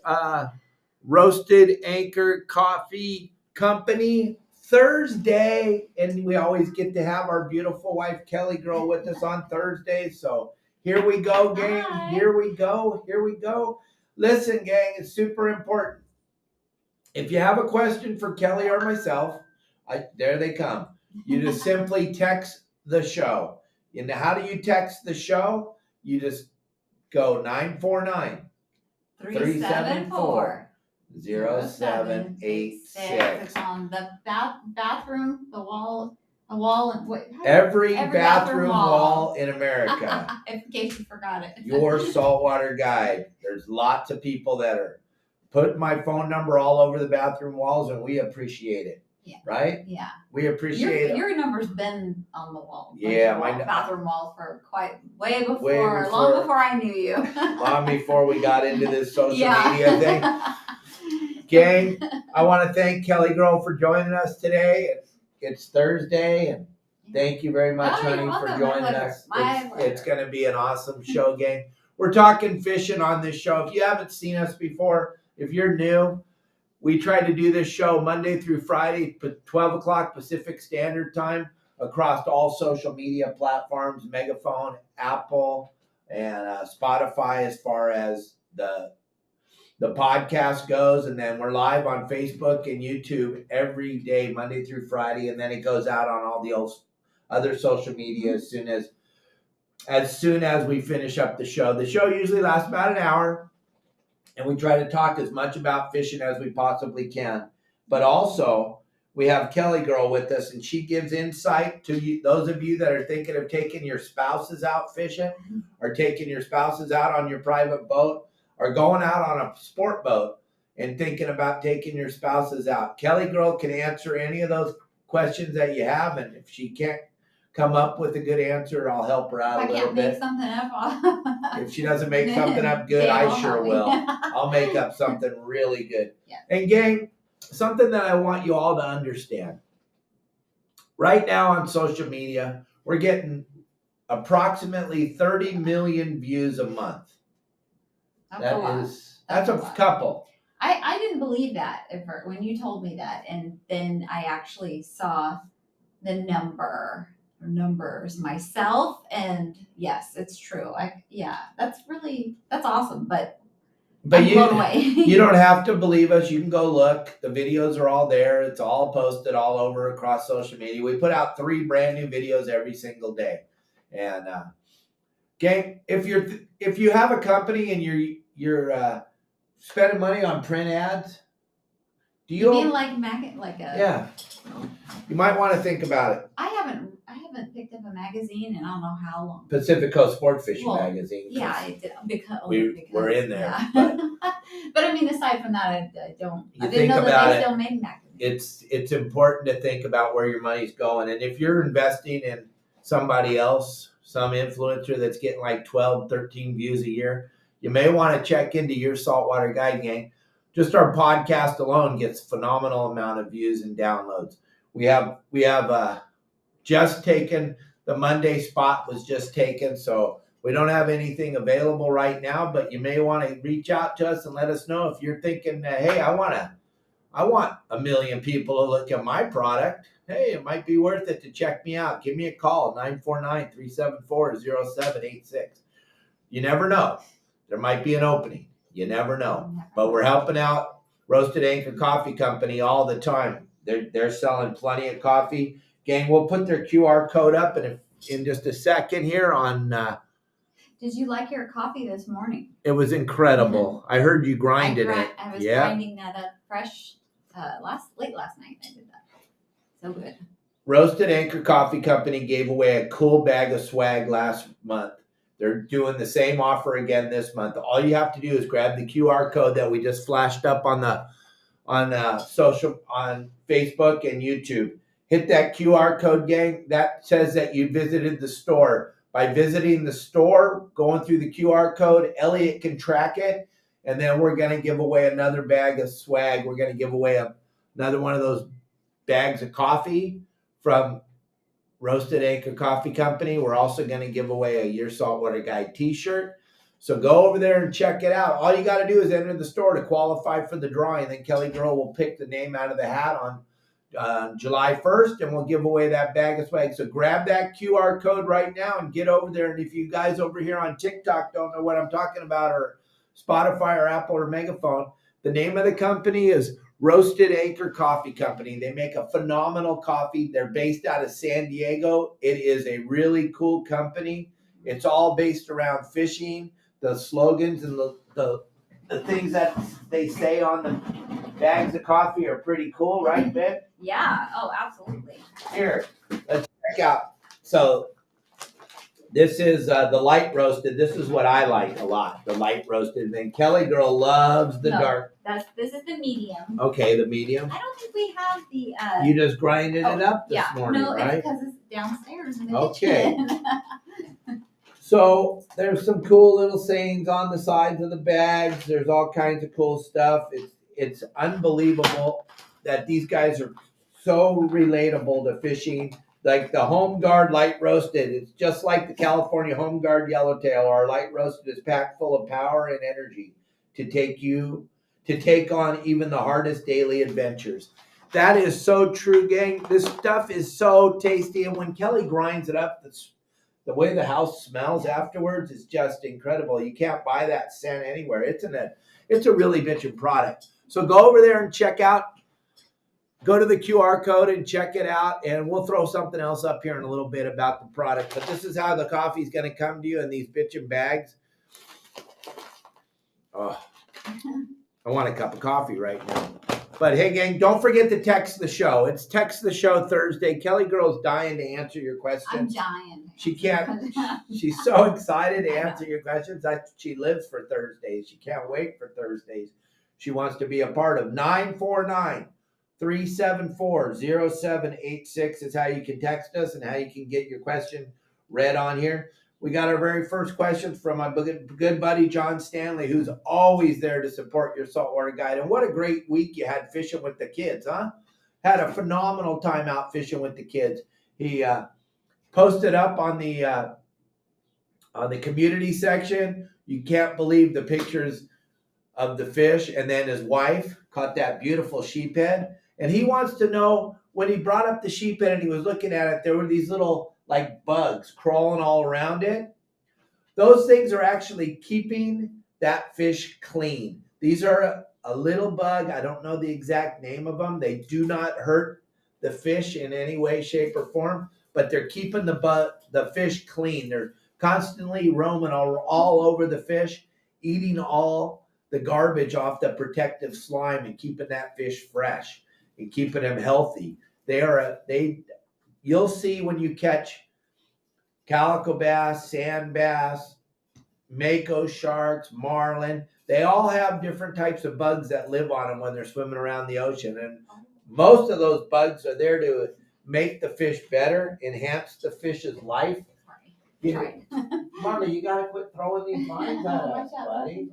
uh, Roasted Anchor Coffee Company Thursday, and we always get to have our beautiful wife KellyGirl with us on Thursday. So here we go, gang. Hi. Here we go. Listen, gang, it's super important. If you have a question for Kelly or myself, there they come. You just simply text the show. And how do you text the show? You just go 949 374 0786. It's on the bathroom, the wall, and what? Every bathroom wall in America. In case you forgot it. Your Saltwater Guide. There's lots of people that are putting my phone number all over the bathroom walls, and we appreciate it. Yeah. Right? Yeah. We appreciate it. Your number's been on the wall. Yeah, my bathroom walls for way before, long before I knew you. Long before we got into this social media thing. Gang, I want to thank KellyGirl for joining us today. It's Thursday, and thank you very much, honey, for joining us. It's going to be an awesome show, gang. We're talking fishing on this show. If you haven't seen us before, if you're new, we try to do this show Monday through Friday, 12 o'clock Pacific Standard Time, across all social media platforms, Megaphone, Apple, and Spotify as far as the podcast goes. And then we're live on Facebook and YouTube every day, Monday through Friday. And then it goes out on all the other social media as soon as we finish up the show. The show usually lasts about an hour. And we try to talk as much about fishing as we possibly can. But also, we have KellyGirl with us, and she gives insight to you, those of you that are thinking of taking your spouses out fishing, or taking your spouses out on your private boat, or going out on a sport boat and thinking about taking your spouses out. KellyGirl can answer any of those questions that you have, and if she can't come up with a good answer, I'll help her out a little bit. If I can't make something up, if she doesn't make something up good, I sure will. I'll make up something really good. Yeah. And gang, something that I want you all to understand. Right now on social media, we're getting approximately 30 million views a month. That's a couple. I didn't believe that when you told me that, and then I actually saw the numbers myself, and yes, it's true. That's awesome, but I'm blown away. You don't have to believe us. You can go look. The videos are all there. It's all posted all over across social media. We put out 3 brand new videos every single day. And gang, if you have a company and you're spending money on print ads, you mean yeah, you might want to think about it. I haven't picked up a magazine in I don't know how long. Pacific Coast Sport Fishing magazine. Yeah, I did because we're in there. Yeah. But I mean, aside from that, I don't. I didn't know that they still made magazines. It's important to think about where your money's going, and if you're investing in somebody else, some influencer that's getting like 12, 13 views a year, you may want to check into Your Saltwater Guide, gang. Just our podcast alone gets phenomenal amount of views and downloads. We have just taken, the Monday spot was just taken, so we don't have anything available right now, but you may want to reach out to us and let us know if you're thinking, hey, I want 1 million people to look at my product. Hey, it might be worth it to check me out. Give me a call, 949-374-0786. You never know. There might be an opening. You never know. But we're helping out Roasted Anchor Coffee Company all the time. They're selling plenty of coffee. Gang, we'll put their QR code up in just a second here on... Did you like your coffee this morning? It was incredible. I heard you grinded it. I was grinding that up fresh late last night. I did that. So good. Roasted Anchor Coffee Company gave away a cool bag of swag last month. They're doing the same offer again this month. All you have to do is grab the QR code that we just flashed up on Facebook and YouTube. Hit that QR code, gang. That says that you visited the store. By visiting the store, going through the QR code, Elliot can track it, and then we're going to give away another bag of swag. We're going to give away another one of those bags of coffee from Roasted Anchor Coffee Company. We're also going to give away a Your Saltwater Guide t-shirt. So go over there and check it out. All you got to do is enter the store to qualify for the drawing. Then KellyGirl will pick the name out of the hat on July 1st, and we'll give away that bag of swag. So grab that QR code right now and get over there. And if you guys over here on TikTok don't know what I'm talking about, or Spotify or Apple or Megaphone, the name of the company is Roasted Acre Coffee Company. They make a phenomenal coffee. They're based out of San Diego. It is a really cool company. It's all based around fishing. The slogans and the things that they say on the bags of coffee are pretty cool, right, Ben? Yeah. Oh, absolutely. Here, let's check out. So this is the light roasted. This is what I like a lot, the light roasted. And then KellyGirl loves the dark. This is the medium. Okay, the medium. I don't think we have the. You just grinded it up this morning, right? No, because it's downstairs in the Okay. kitchen. So there's some cool little sayings on the sides of the bags. There's all kinds of cool stuff. It's unbelievable that these guys are so relatable to fishing. Like the Home Guard Light Roasted, it's just like the California Home Guard Yellowtail. Our light roasted is packed full of power and energy to take on even the hardest daily adventures. That is so true, gang. This stuff is so tasty, and when Kelly grinds it up, the way the house smells afterwards is just incredible. You can't buy that scent anywhere. It's a really bitchin' product. So go over there and check out. Go to the QR code and check it out, and we'll throw something else up here in a little bit about the product. But this is how the coffee is going to come to you in these bitchin' bags. Oh, I want a cup of coffee right now. But hey, gang, don't forget to text the show. It's Text the Show Thursday. KellyGirl's dying to answer your questions. I'm dying. She can't. She's so excited to answer your questions. She lives for Thursdays. She can't wait for Thursdays. She wants to be a part of 949-374-0786 is how you can text us and how you can get your question read on here. We got our very first questions from my good buddy, John Stanley, who's always there to support your saltwater guide. And what a great week you had fishing with the kids, huh? Had a phenomenal time out fishing with the kids. He posted up on the community section. You can't believe the pictures of the fish. And then his wife caught that beautiful sheephead. And he wants to know, when he brought up the sheephead and he was looking at it, there were these little like bugs crawling all around it. Those things are actually keeping that fish clean. These are a little bug. I don't know the exact name of them. They do not hurt the fish in any way, shape, or form, but they're keeping the fish clean. They're constantly roaming all over the fish, eating all the garbage off the protective slime and keeping that fish fresh and keeping them healthy. You'll see when you catch calico bass, sand bass, mako sharks, marlin, they all have different types of bugs that live on them when they're swimming around the ocean. And most of those bugs are there to make the fish better, enhance the fish's life. Marley, you got to quit throwing these lines at us, buddy.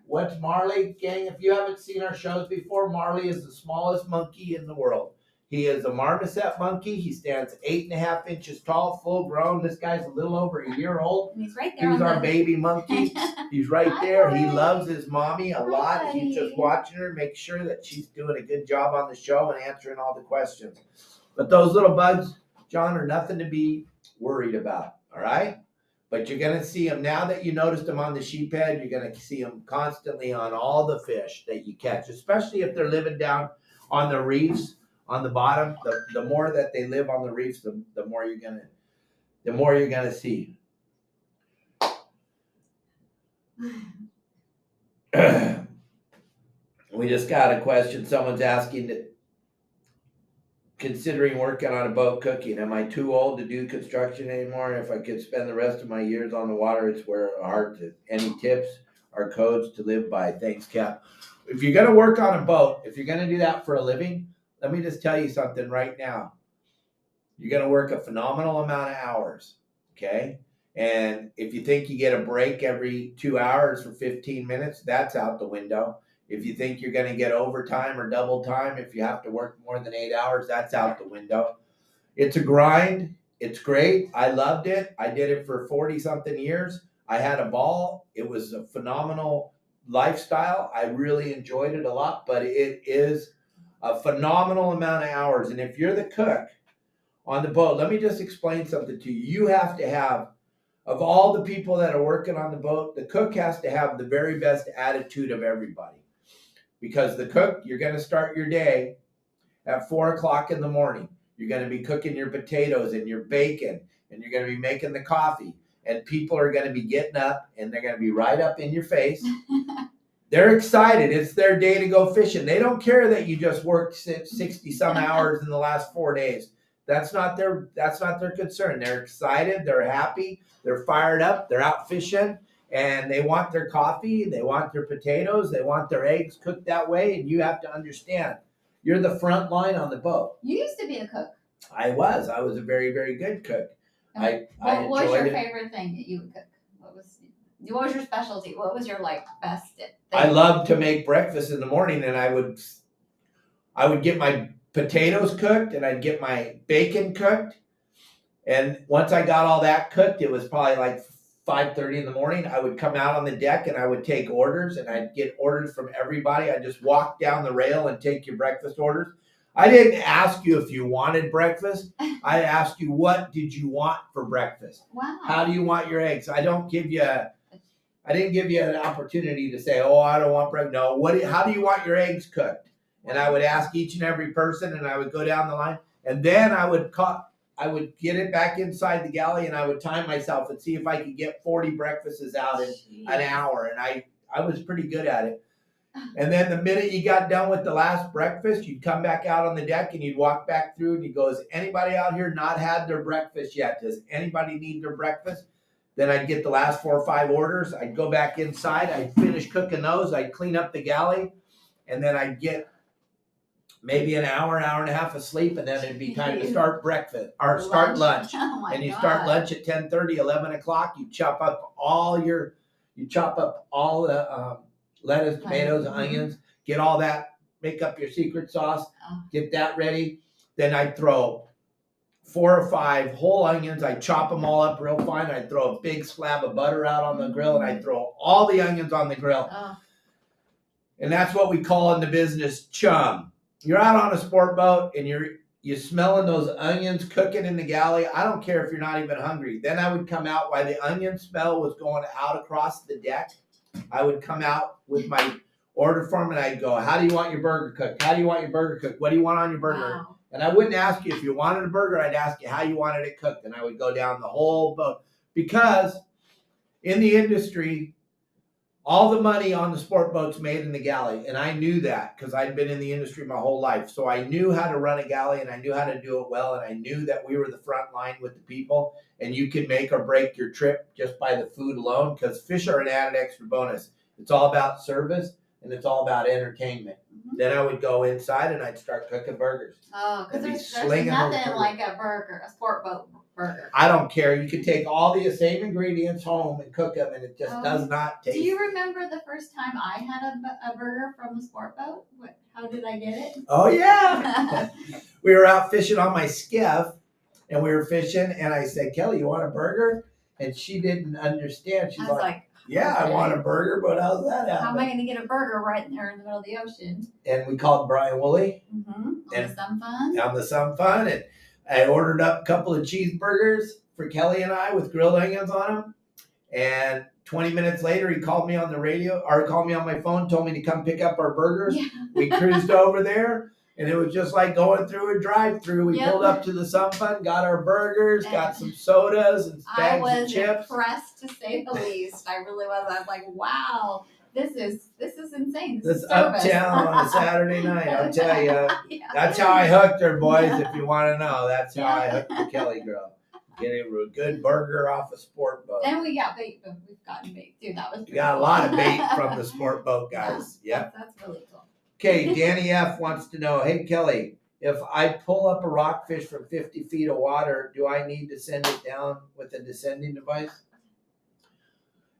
What's Marley, gang? If you haven't seen our shows before, Marley is the smallest monkey in the world. He is a marmoset monkey. He stands 8.5 inches tall, full grown. This guy's a little over a year old. He's right there. He's our baby monkey. He's right there. Hi, he loves his mommy a lot. He's just watching her, make sure that she's doing a good job on the show and answering all the questions. But those little bugs, John, are nothing to be worried about, all right? But you're going to see them, now that you noticed them on the sheephead, you're going to see them constantly on all the fish that you catch, especially if they're living down on the reefs. On the bottom, the more that they live on the reefs, the more you're gonna see. We just got a question. Someone's asking that, considering working on a boat cooking, am I too old to do construction anymore? If I could spend the rest of my years on the water, it's where hard to. Any tips or codes to live by? Thanks, Cap. If you're gonna work on a boat, if you're gonna do that for a living, let me just tell you something right now. You're going to work a phenomenal amount of hours, okay? And if you think you get a break every 2 hours for 15 minutes, that's out the window. If you think you're going to get overtime or double time, if you have to work more than 8 hours, that's out the window. It's a grind. It's great. I loved it. I did it for 40-something years. I had a ball. It was a phenomenal lifestyle. I really enjoyed it a lot, but it is a phenomenal amount of hours. And if you're the cook on the boat, let me just explain something to you. You have to have, of all the people that are working on the boat, the cook has to have the very best attitude of everybody. Because the cook, you're going to start your day at 4:00 in the morning. You're going to be cooking your potatoes and your bacon, and you're going to be making the coffee. And people are going to be getting up, and they're going to be right up in your face. They're excited. It's their day to go fishing. They don't care that you just worked 60 some hours in the last 4 days. That's not their concern. They're excited. They're happy. They're fired up. They're out fishing, and they want their coffee. They want their potatoes. They want their eggs cooked that way. And you have to understand, you're the front line on the boat. You used to be a cook. I was a very, very good cook. What was your favorite thing that you would cook? What was your specialty? What was your best thing? I loved to make breakfast in the morning, and I would get my potatoes cooked, and I'd get my bacon cooked. And once I got all that cooked, it was probably like 5:30 in the morning. I would come out on the deck and I would take orders, and I'd get orders from everybody. I'd just walk down the rail and take your breakfast orders. I didn't ask you if you wanted breakfast. I asked you, what did you want for breakfast? Wow. How do you want your eggs? I didn't give you an opportunity to say, oh, I don't want breakfast. No, how do you want your eggs cooked? And I would ask each and every person, and I would go down the line, and then I would get it back inside the galley, and I would time myself and see if I could get 40 breakfasts out in an hour. And I was pretty good at it. And then the minute you got done with the last breakfast, you'd come back out on the deck and you'd walk back through, and you'd go, has anybody out here not had their breakfast yet? Does anybody need their breakfast? Then I'd get the last 4 or 5 orders. I'd go back inside. I'd finish cooking those. I'd clean up the galley, and then I'd get maybe an hour and a half of sleep, and then it'd be time to start breakfast or start lunch. Oh my and you God. Start lunch at 10:30, 11 o'clock. You chop up all the lettuce, tomatoes, onions, get all that, make up your secret sauce, get that ready. Then I'd throw 4 or 5 whole onions. I'd chop them all up real fine. I'd throw a big slab of butter out on the grill, and I'd throw all the onions on the grill. And that's what we call in the business chum. You're out on a sport boat and you're smelling those onions cooking in the galley. I don't care if you're not even hungry. Then I would come out while the onion smell was going out across the deck. I would come out with my order form, and I'd go, how do you want your burger cooked? How do you want your burger cooked? What do you want on your burger? Wow. And I wouldn't ask you if you wanted a burger. I'd ask you how you wanted it cooked. And I would go down the whole boat, because in the industry, all the money on the sport boat's made in the galley. And I knew that because I'd been in the industry my whole life. So I knew how to run a galley, and I knew how to do it well. And I knew that we were the front line with the people, and you can make or break your trip just by the food alone, because fish are an added extra bonus. It's all about service, and it's all about entertainment. Mm-hmm. Then I would go inside and I'd start cooking burgers. Oh, because there's nothing like a sport boat burger. I don't care. You can take all the same ingredients home and cook them, and it just does not taste. Do you remember the first time I had a burger from a sport boat? How did I get it? Oh, yeah. We were out fishing on my skiff, and we were fishing, and I said, Kelly, you want a burger? And she didn't understand. She's like, yeah, okay. I want a burger, but how's that happen? How am I going to get a burger right there in the middle of the ocean? And we called Brian Woolley. On the Sun Fun. On the Sun Fun. And I ordered up a couple of cheeseburgers for Kelly and I with grilled onions on them. And 20 minutes later, he called me on the radio, or called me on my phone, told me to come pick up our burgers. Yeah. We cruised over there, and it was just like going through a drive-through. We pulled up to the Sun Fun, got our burgers, got some sodas and bags of chips. I was impressed, to say the least. I really was. I was like, wow, this is insane. This is uptown on a Saturday night. I'll tell you, that's how I hooked her, boys. If you want to know, that's how I hooked the KellyGirl. Getting a good burger off a sport boat. And we got bait, but we've gotten bait too. That was. We got a lot of bait from the sport boat guys. Yeah, that's really cool. Okay, Danny F wants to know, hey Kelly, if I pull up a rockfish from 50 feet of water, do I need to send it down with a descending device?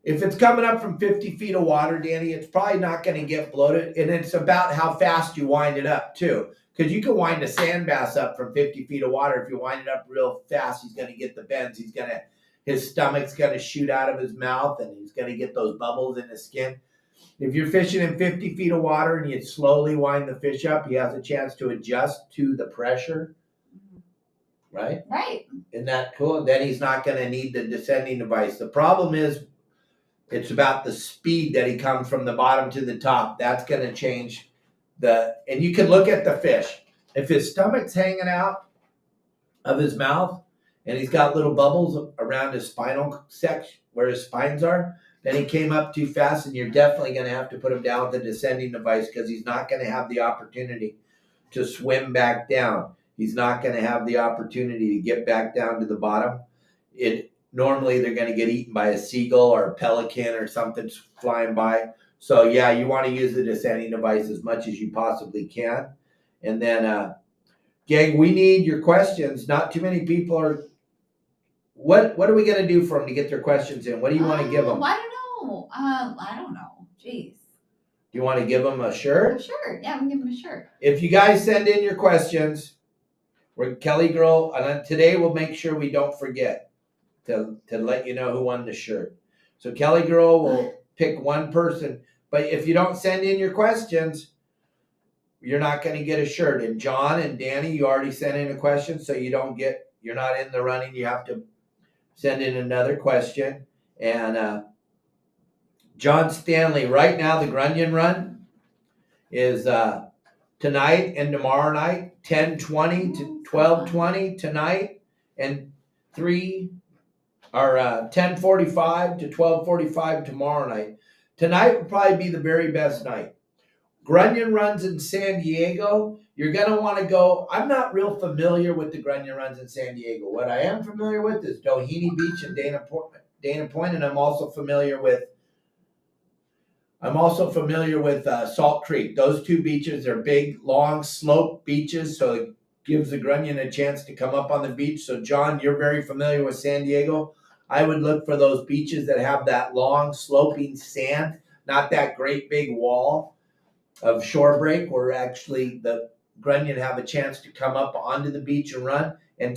If it's coming up from 50 feet of water, Danny, it's probably not going to get bloated. And it's about how fast you wind it up too. Because you can wind a sand bass up from 50 feet of water. If you wind it up real fast, he's going to get the bends. He's going to his stomach's going to shoot out of his mouth and he's going to get those bubbles in his skin. If you're fishing in 50 feet of water and you slowly wind the fish up, he has a chance to adjust to the pressure. Right? Right. Isn't that cool? Then he's not going to need the descending device. The problem is it's about the speed that he comes from the bottom to the top. That's going to change and you can look at the fish. If his stomach's hanging out of his mouth and he's got little bubbles around his spinal section where his spines are, then he came up too fast and you're definitely going to have to put him down with the descending device because he's not going to have the opportunity to swim back down. He's not going to have the opportunity to get back down to the bottom. Normally they're going to get eaten by a seagull or a pelican or something flying by. So yeah, you want to use the descending device as much as you possibly can. And then, gang, we need your questions. Not too many people are. What are we going to do for them to get their questions in? What do you want to give them? I don't know. I don't know. Jeez. Do you want to give them a shirt? A shirt. Yeah, we can give them a shirt. If you guys send in your questions, we're KellyGirl, and today we'll make sure we don't forget to let you know who won the shirt. So KellyGirl will pick one person, but if you don't send in your questions, you're not going to get a shirt. And John and Danny, you already sent in a question, so you're not in the running. You have to send in another question. And John Stanley, right now the Grunion Run is tonight and tomorrow night, 10:20 to 12:20 tonight, and 10:45 to 12:45 tomorrow night. Tonight will probably be the very best night. Grunion Runs in San Diego, you're going to want to go. I'm not real familiar with the Grunion Runs in San Diego. What I am familiar with is Doheny Beach and Dana Point, and I'm also familiar with Salt Creek. Those two beaches are big, long, slope beaches, so it gives the Grunion a chance to come up on the beach. So, John, you're very familiar with San Diego. I would look for those beaches that have that long, sloping sand, not that great big wall of shore break where actually the Grunion have a chance to come up onto the beach and run. And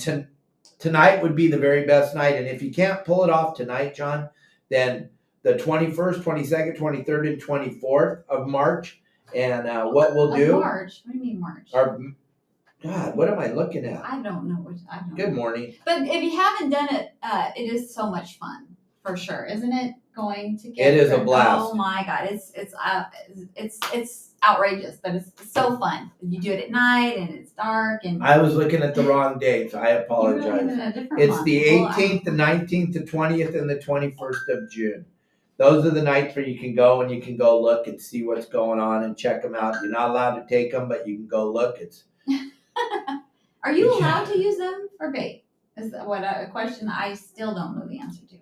tonight would be the very best night. And if you can't pull it off tonight, John, then the 21st, 22nd, 23rd, and 24th of March. And what we'll do. March? What do you mean March? God, what am I looking at? I don't know. Good morning. But if you haven't done it, it is so much fun for sure, isn't it? Going to get it is a blast. Oh my God, it's outrageous, but it's so fun. You do it at night and it's dark. And I was looking at the wrong dates. I apologize. It's the 18th, the 19th, the 20th, and the 21st of June. Those are the nights where you can go and you can go look and see what's going on and check them out. You're not allowed to take them, but you can go look. Are you allowed to use them for bait? Is that a question I still don't know the answer to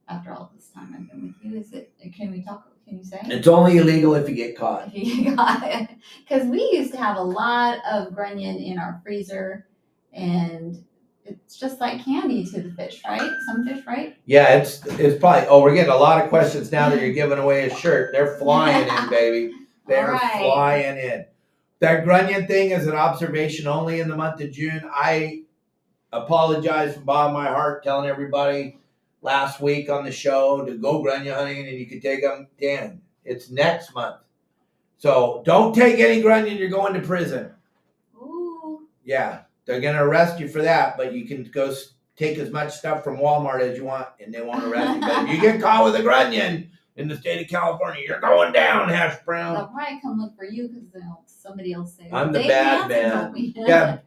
after all this time I've been with you? Can we talk? Can you say? It's only illegal if you get caught. Because we used to have a lot of Grunion in our freezer, and it's just like candy to the fish, right? Some fish, right? Yeah, it's probably. Oh, we're getting a lot of questions now that you're giving away a shirt. They're flying in, baby. They're flying in. That Grunion thing is an observation only in the month of June. I apologize from the bottom of my heart telling everybody last week on the show to go Grunion hunting and you can take them. Dan, it's next month. So don't take any Grunion. You're going to prison. Ooh. Yeah, they're going to arrest you for that, but you can go take as much stuff from Walmart as you want and they won't arrest you. But if you get caught with a Grunion in the state of California, you're going down, Hash Brown. They'll probably come look for you because somebody else say, I'm the bad man. Yeah.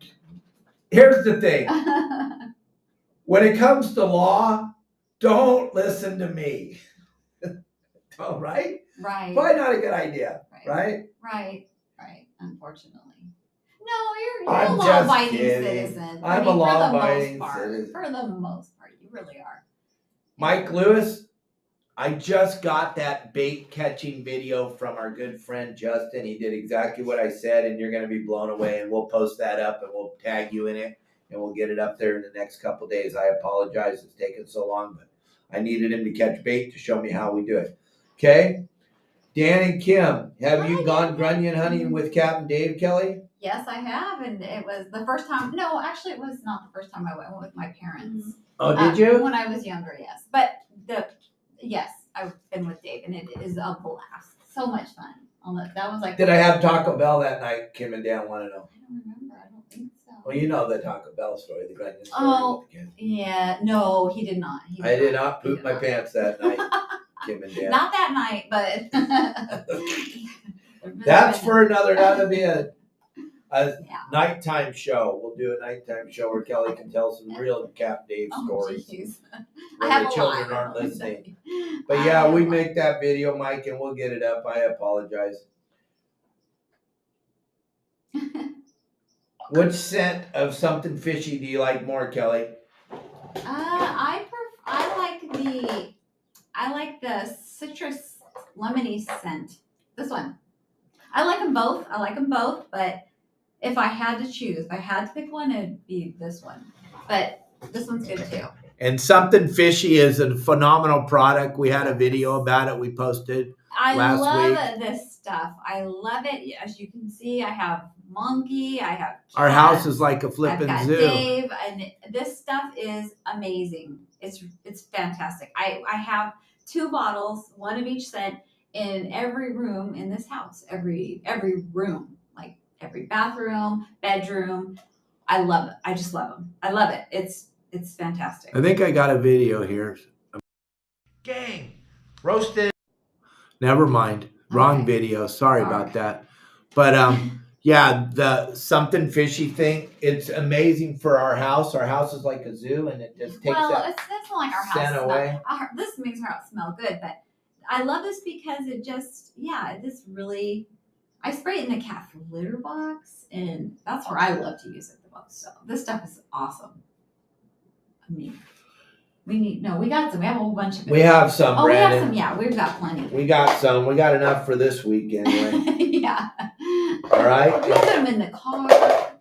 Here's the thing. When it comes to law, don't listen to me. All right? Right. Probably not a good idea, right? Right. Unfortunately. No, you're a law-abiding citizen. I'm a law-abiding citizen. For the most part, you really are. Mike Lewis, I just got that bait catching video from our good friend Justin. He did exactly what I said, and you're going to be blown away. And we'll post that up, and we'll tag you in it, and we'll get it up there in the next couple days. I apologize it's taken so long, but I needed him to catch bait to show me how we do it. Okay? Dan and Kim, have you Hi, gone Dan. grunion hunting with Captain Dave, Kelly? Yes, I have, and it was the first time. No, actually, it was not the first time I went. I went with my parents. Oh, did you? When I was younger, yes. But yes, I've been with Dave, and it is a blast. So much fun. That was like. Did I have Taco Bell that night? Kim and Dan want to know. I don't remember. I don't think so. Well, you know the Taco Bell story, the grunion story. Oh, yeah. No, he did not. I did not poop my pants that night, Kim and Dan. Not that night, but. That's for another. That'll be a nighttime show. We'll do a nighttime show where Kelly can tell some real Cap Dave stories. I When have the a children lot. aren't listening. But yeah, we make that video, Mike, and we'll get it up. I apologize. Which scent of something fishy do you like more, Kelly? I like the citrus lemony scent. This one. I like them both, but if I had to choose, if I had to pick one, it'd be this one. But this one's good too. And something fishy is a phenomenal product. We had a video about it. We posted last week. I love this stuff. I love it. As you can see, I have monkey. I have cats. Our house is like a flipping I've got zoo. Dave, and this stuff is amazing. It's fantastic. I have 2 bottles, one of each scent, in every room in this house. Every room, like every bathroom, bedroom. I love it. I just love them. I love it. It's fantastic. I think I got a video here. Gang, roasted. Never mind. Wrong video. Sorry about that. But yeah, the something fishy thing. It's amazing for our house. Our house is like a zoo, and it just takes it's not like our scent house away. This makes our house smell good, but I love this because this really. I spray it in the cat litter box, and that's where I love to use it the most. So this stuff is awesome. I mean, we got some. We have a whole bunch of it. We have some, Oh, Brandon. we have some. Yeah, we've got plenty. We got some. We got enough for this week anyway. Yeah. All right. We have them in the car.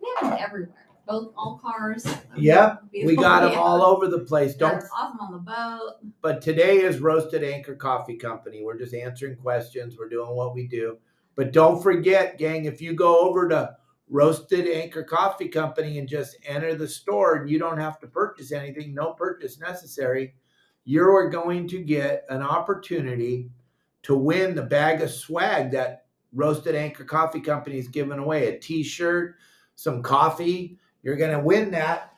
We have them everywhere. All cars. Yep. We got them all over the place. That's awesome on the boat. But today is Roasted Anchor Coffee Company. We're just answering questions. We're doing what we do. But don't forget, gang, if you go over to Roasted Anchor Coffee Company and just enter the store, and you don't have to purchase anything, no purchase necessary, you're going to get an opportunity to win the bag of swag that Roasted Anchor Coffee Company is giving away. A t-shirt, some coffee. You're going to win that.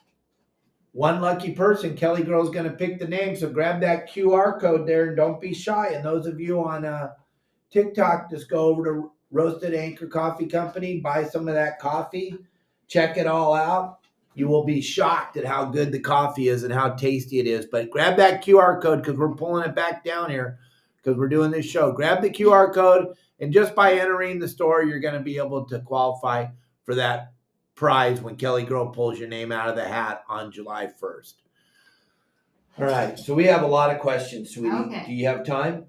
One lucky person. KellyGirl is going to pick the name. So grab that QR code there and don't be shy. And those of you on TikTok, just go over to Roasted Anchor Coffee Company, buy some of that coffee, check it all out. You will be shocked at how good the coffee is and how tasty it is. But grab that QR code because we're pulling it back down here because we're doing this show. Grab the QR code, and just by entering the store, you're going to be able to qualify for that prize when KellyGirl pulls your name out of the hat on July 1st. All right, so we have a lot of questions, sweetie. Okay. Do you have time?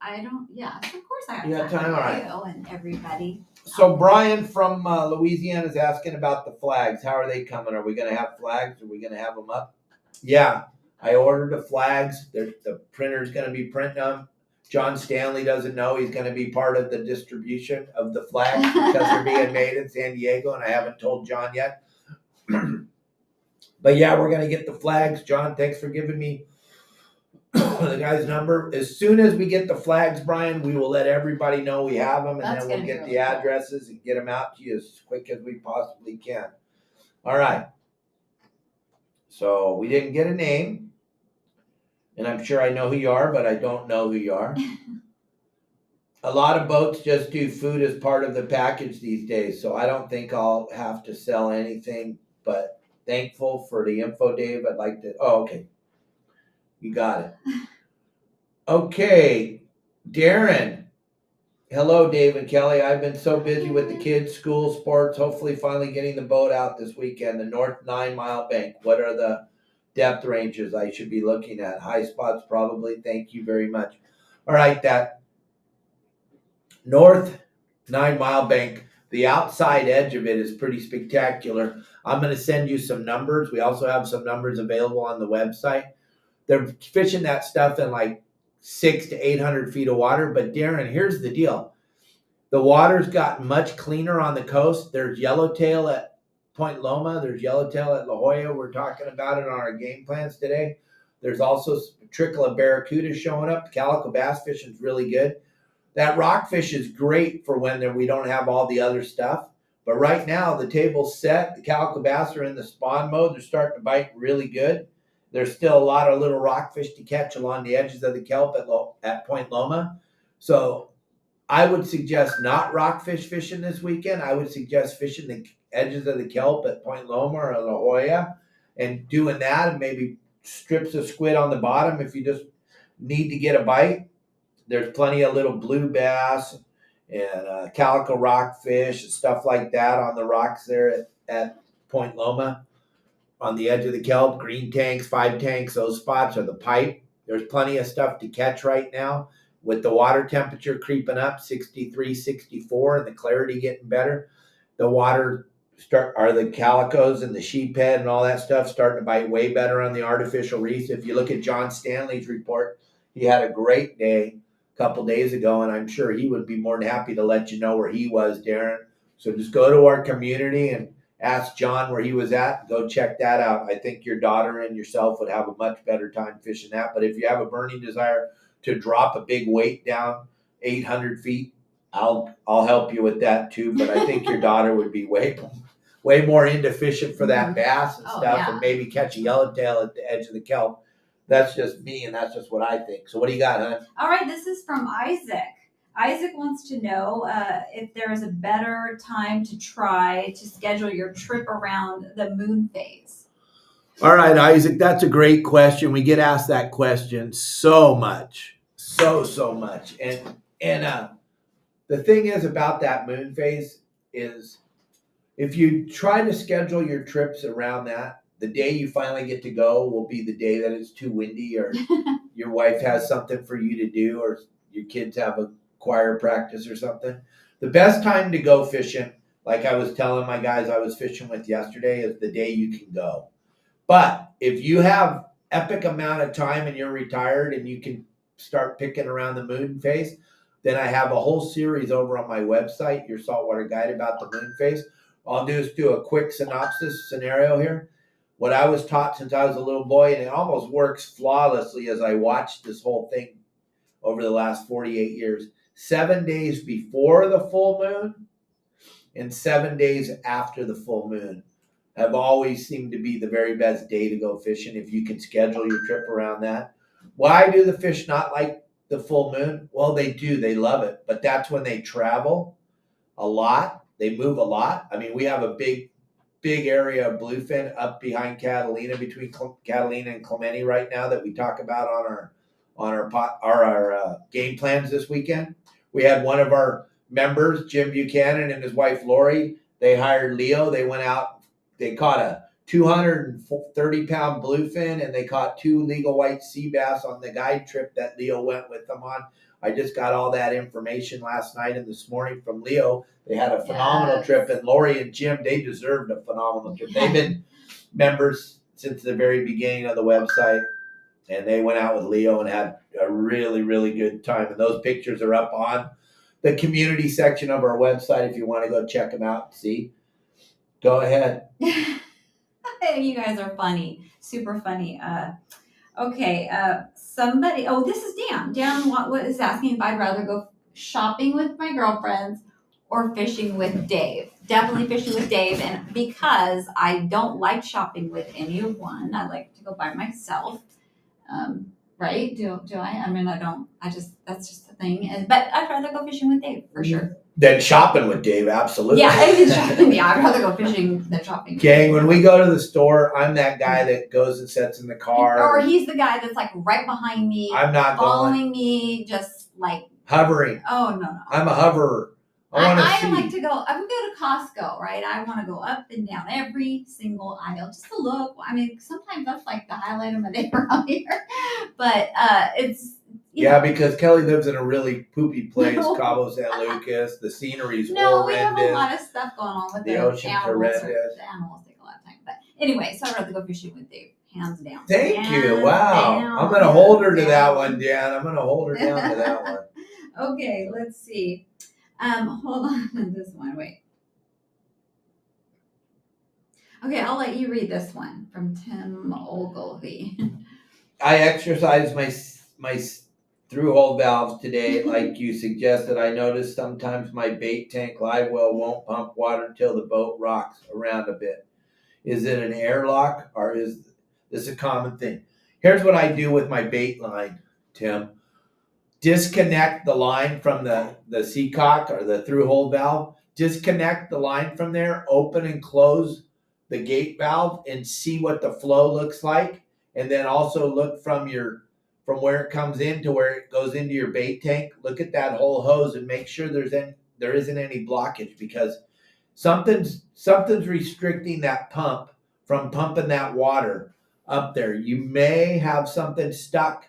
I don't. Yeah, of course I have. You have time? All right. And everybody. So Brian from Louisiana is asking about the flags. How are they coming? Are we going to have flags? Are we going to have them up? Yeah, I ordered the flags. The printer's going to be printing them. John Stanley doesn't know he's going to be part of the distribution of the flags because they're being made in San Diego, and I haven't told John yet. But yeah, we're going to get the flags. John, thanks for giving me the guy's number. As soon as we get the flags, Brian, we will let everybody know we have them, and That's then we'll get the addresses and get them out to you as quick as we possibly can. All right. So we didn't get a name, and I'm sure I know who you are, but I don't know who you are. A lot of boats just do food as part of the package these days, so I don't think I'll have to sell anything, but thankful for the info, Dave. I'd like to. Oh, okay. You got it. Okay, Darren. Hello, Dave and Kelly. I've been so busy with the kids, school, sports, hopefully finally getting the boat out this weekend. The North 9 Mile Bank. What are the depth ranges I should be looking at? High spots, probably. Thank you very much. All right, that North 9 Mile Bank, the outside edge of it is pretty spectacular. I'm going to send you some numbers. We also have some numbers available on the website. They're fishing that stuff in like 600 to 800 feet of water. But Darren, here's the deal. The water's gotten much cleaner on the coast. There's yellowtail at Point Loma. There's yellowtail at La Jolla. We're talking about it on our game plans today. There's also a trickle of barracuda showing up. Calico bass fishing is really good. That rockfish is great for when we don't have all the other stuff. But right now, the table's set. The calico bass are in the spawn mode. They're starting to bite really good. There's still a lot of little rockfish to catch along the edges of the kelp at Point Loma. So I would suggest not rockfish fishing this weekend. I would suggest fishing the edges of the kelp at Point Loma or La Jolla and doing that, and maybe strips of squid on the bottom if you just need to get a bite. There's plenty of little blue bass and calico rockfish and stuff like that on the rocks there at Point Loma on the edge of the kelp. Green tanks, 5 tanks, those spots are the pipe. There's plenty of stuff to catch right now with the water temperature creeping up, 63, 64, and the clarity getting better. The water the calicos and the sheephead and all that stuff starting to bite way better on the artificial reefs. If you look at John Stanley's report, he had a great day couple days ago, and I'm sure he would be more than happy to let you know where he was, Darren. So just go to our community and ask John where he was at. Go check that out. I think your daughter and yourself would have a much better time fishing that. But if you have a burning desire to drop a big weight down 800 feet, I'll help you with that too. But I think your daughter would be way more into fishing for that bass and stuff, and maybe catch a yellowtail at the edge of the kelp. That's just me, and that's just what I think. So what do you got, hon? All right, this is from Isaac. Isaac wants to know if there is a better time to try to schedule your trip around the moon phase. All right, Isaac, that's a great question. We get asked that question so much, so much. And the thing is about that moon phase is if you try to schedule your trips around that, the day you finally get to go will be the day that it's too windy, or your wife has something for you to do, or your kids have a choir practice or something. The best time to go fishing, like I was telling my guys I was fishing with yesterday, is the day you can go. But if you have epic amount of time and you're retired and you can start picking around the moon phase, then I have a whole series over on my website, Your Saltwater Guide, about the moon phase. All I'll do is do a quick synopsis scenario here. What I was taught since I was a little boy, and it almost works flawlessly as I watched this whole thing over the last 48 years. 7 days before the full moon and 7 days after the full moon have always seemed to be the very best day to go fishing if you can schedule your trip around that. Why do the fish not like the full moon? Well, they do. They love it. But that's when they travel a lot. They move a lot. I mean, we have a big area of bluefin up behind Catalina, between Catalina and Clemente right now, that we talk about on our game plans this weekend. We had one of our members, Jim Buchanan, and his wife Lori. They hired Leo. They went out. They caught a 230-pound bluefin, and they caught 2 legal white sea bass on the guide trip that Leo went with them on. I just got all that information last night and this morning from Leo. They had a phenomenal trip, and Lori and Jim, they deserved a phenomenal trip. They've been members since the very beginning of the website, and they went out with Leo and had a really, really good time. And those pictures are up on the community section of our website if you want to go check them out and see. Go ahead. You guys are funny, super funny. Okay, somebody. Oh, this is Dan. Dan what is asking if I'd rather go shopping with my girlfriends or fishing with Dave. Definitely fishing with Dave, and because I don't like shopping with anyone, I like to go by myself. Right? Do I? I mean, I don't. That's just the thing. But I'd rather go fishing with Dave for sure. Than shopping with Dave, absolutely. Yeah, I'd rather go fishing than shopping. Gang, when we go to the store, I'm that guy that goes and sits in the car. Or he's the guy that's like right behind me. I'm not following me, just like hovering. Oh no. I'm a hoverer. I like to go. I would go to Costco, right? I want to go up and down every single aisle just to look. I mean, sometimes that's like the highlight of my day around here. But it's because Kelly lives in a really poopy place, Cabo San Lucas. The scenery's horrendous. We have a lot of stuff going on with the ocean's horrendous. The animals take a lot of time. But anyway, so I'd rather go fishing with Dave. hands down. Thank you. Hands Wow. down, I'm going to hold her to hands that down. one, Dan. I'm going to hold her down to that one. Okay, let's see. Hold on this one. Wait. Okay, I'll let you read this one from Tim Ogilvy. I exercised my through-hole valves today like you suggested. I noticed sometimes my bait tank live well won't pump water until the boat rocks around a bit. Is it an airlock or is this a common thing? Here's what I do with my bait line, Tim. Disconnect the line from the seacock or the through-hole valve. Disconnect the line from there, open and close the gate valve and see what the flow looks like. And then also look from where it comes in to where it goes into your bait tank. Look at that whole hose and make sure there isn't any blockage, because something's restricting that pump from pumping that water up there. You may have something stuck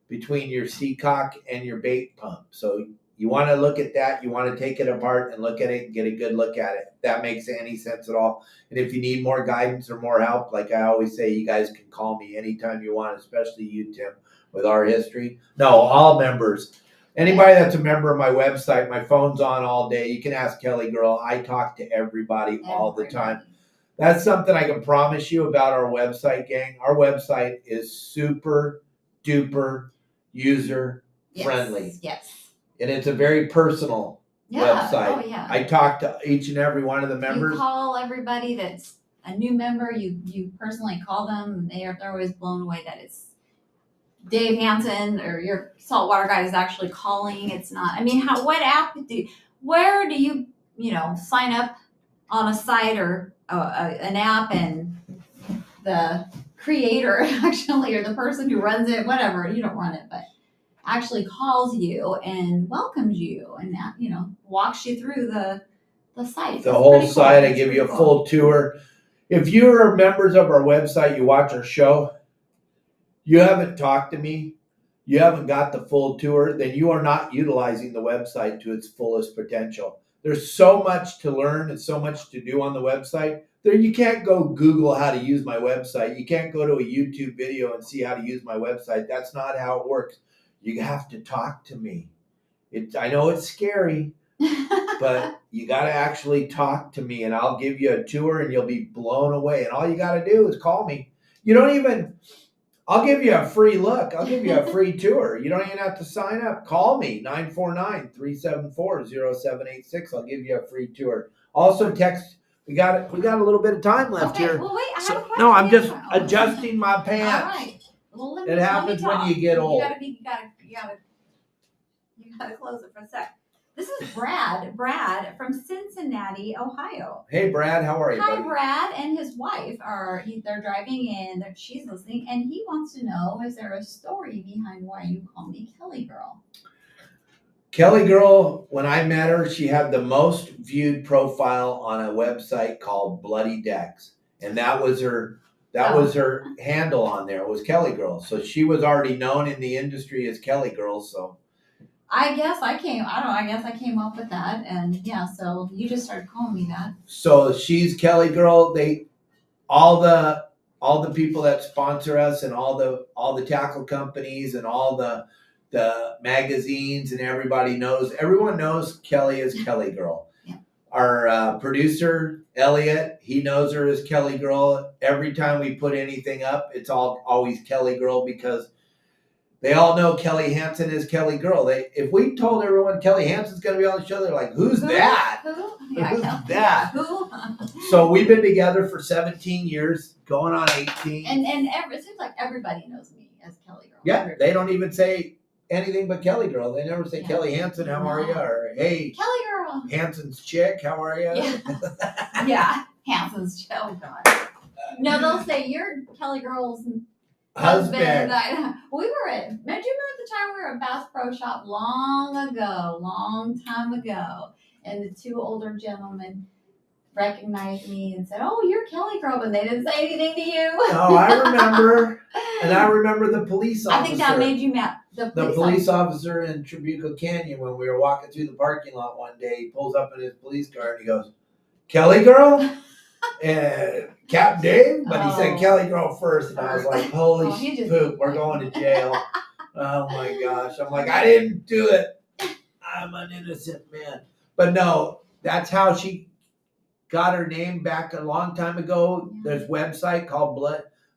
between your seacock and your bait pump. So you want to look at that. You want to take it apart and look at it and get a good look at it. If that makes any sense at all. And if you need more guidance or more help, like I always say, you guys can call me anytime you want, especially you, Tim, with our history. No, all members. Anybody that's a member of my website, my phone's on all day. You can ask KellyGirl. I talk to everybody all the time. That's something I can promise you about our website, gang. Our website is super duper user friendly. Yes. And it's a very personal website. Oh, yeah. I talk to each and every one of the members. You call everybody that's a new member. You personally call them. They're always blown away that it's Dave Hansen or your saltwater guide is actually calling. It's not. I mean, where do you sign up on a site or an app, and the creator actually, or the person who runs it, whatever, you don't run it, but actually calls you and welcomes you and walks you through the site. The whole site. I give you a full tour. If you're members of our website, you watch our show, you haven't talked to me, you haven't got the full tour, then you are not utilizing the website to its fullest potential. There's so much to learn and so much to do on the website. You can't go Google how to use my website. You can't go to a YouTube video and see how to use my website. That's not how it works. You have to talk to me. I know it's scary, but you got to actually talk to me, and I'll give you a tour and you'll be blown away. And all you got to do is call me. I'll give you a free look. I'll give you a free tour. You don't even have to sign up. Call me, 949-374-0786. I'll give you a free tour. Also text. We got a little bit of time left here. Well, wait, I have a question. No, I'm just adjusting my pants. All right. Well, It happens when you get old. You gotta close it for a sec. This is Brad from Cincinnati, Ohio. Hey, Brad, how are you, Hi, buddy? Brad and his wife they're driving in. She's listening, and he wants to know: is there a story behind why you call me KellyGirl? KellyGirl, when I met her, she had the most viewed profile on a website called Bloody Decks, and that was her handle on there. It was KellyGirl, so she was already known in the industry as KellyGirl. So I guess I came up with that, and yeah, so you just started calling me that. So she's KellyGirl. All the people that sponsor us, and all the tackle companies, and all the magazines, and everyone knows Kelly as KellyGirl. Yeah. Our producer Elliot, he knows her as KellyGirl. Every time we put anything up, it's always KellyGirl, because they all know Kelly Hansen is KellyGirl. If we told everyone Kelly Hansen's going to be on the show, they're like, "Who's that? Who? Yeah, Who's that? Yeah, who? So we've been together for 17 years, going on 18. And it seems like everybody knows me as KellyGirl. Yeah, Everybody. they don't even say anything but KellyGirl. They never say Kelly Hansen, how are you? Or hey, KellyGirl. Hansen's chick, how are you? Yeah. Yeah, Hansen's chick. Oh God. No, they'll say you're KellyGirl's husband. Remember at the time we were at Bass Pro Shop long time ago, and the two older gentlemen recognized me and said, "Oh, you're KellyGirl," but they didn't say anything to you. Oh, I remember. And I remember the police officer. I think that made you mad. The police officer in Tribuco Canyon, when we were walking through the parking lot one day, he pulls up in his police car and he goes, "KellyGirl?" And Captain Dave, but he said Oh. KellyGirl first, and I was like, holy he just- poop, we're going to jail. Oh my gosh. I'm like, I didn't do it. I'm an innocent man. But no, that's how she got her name back a long time ago. Yeah. There's a website called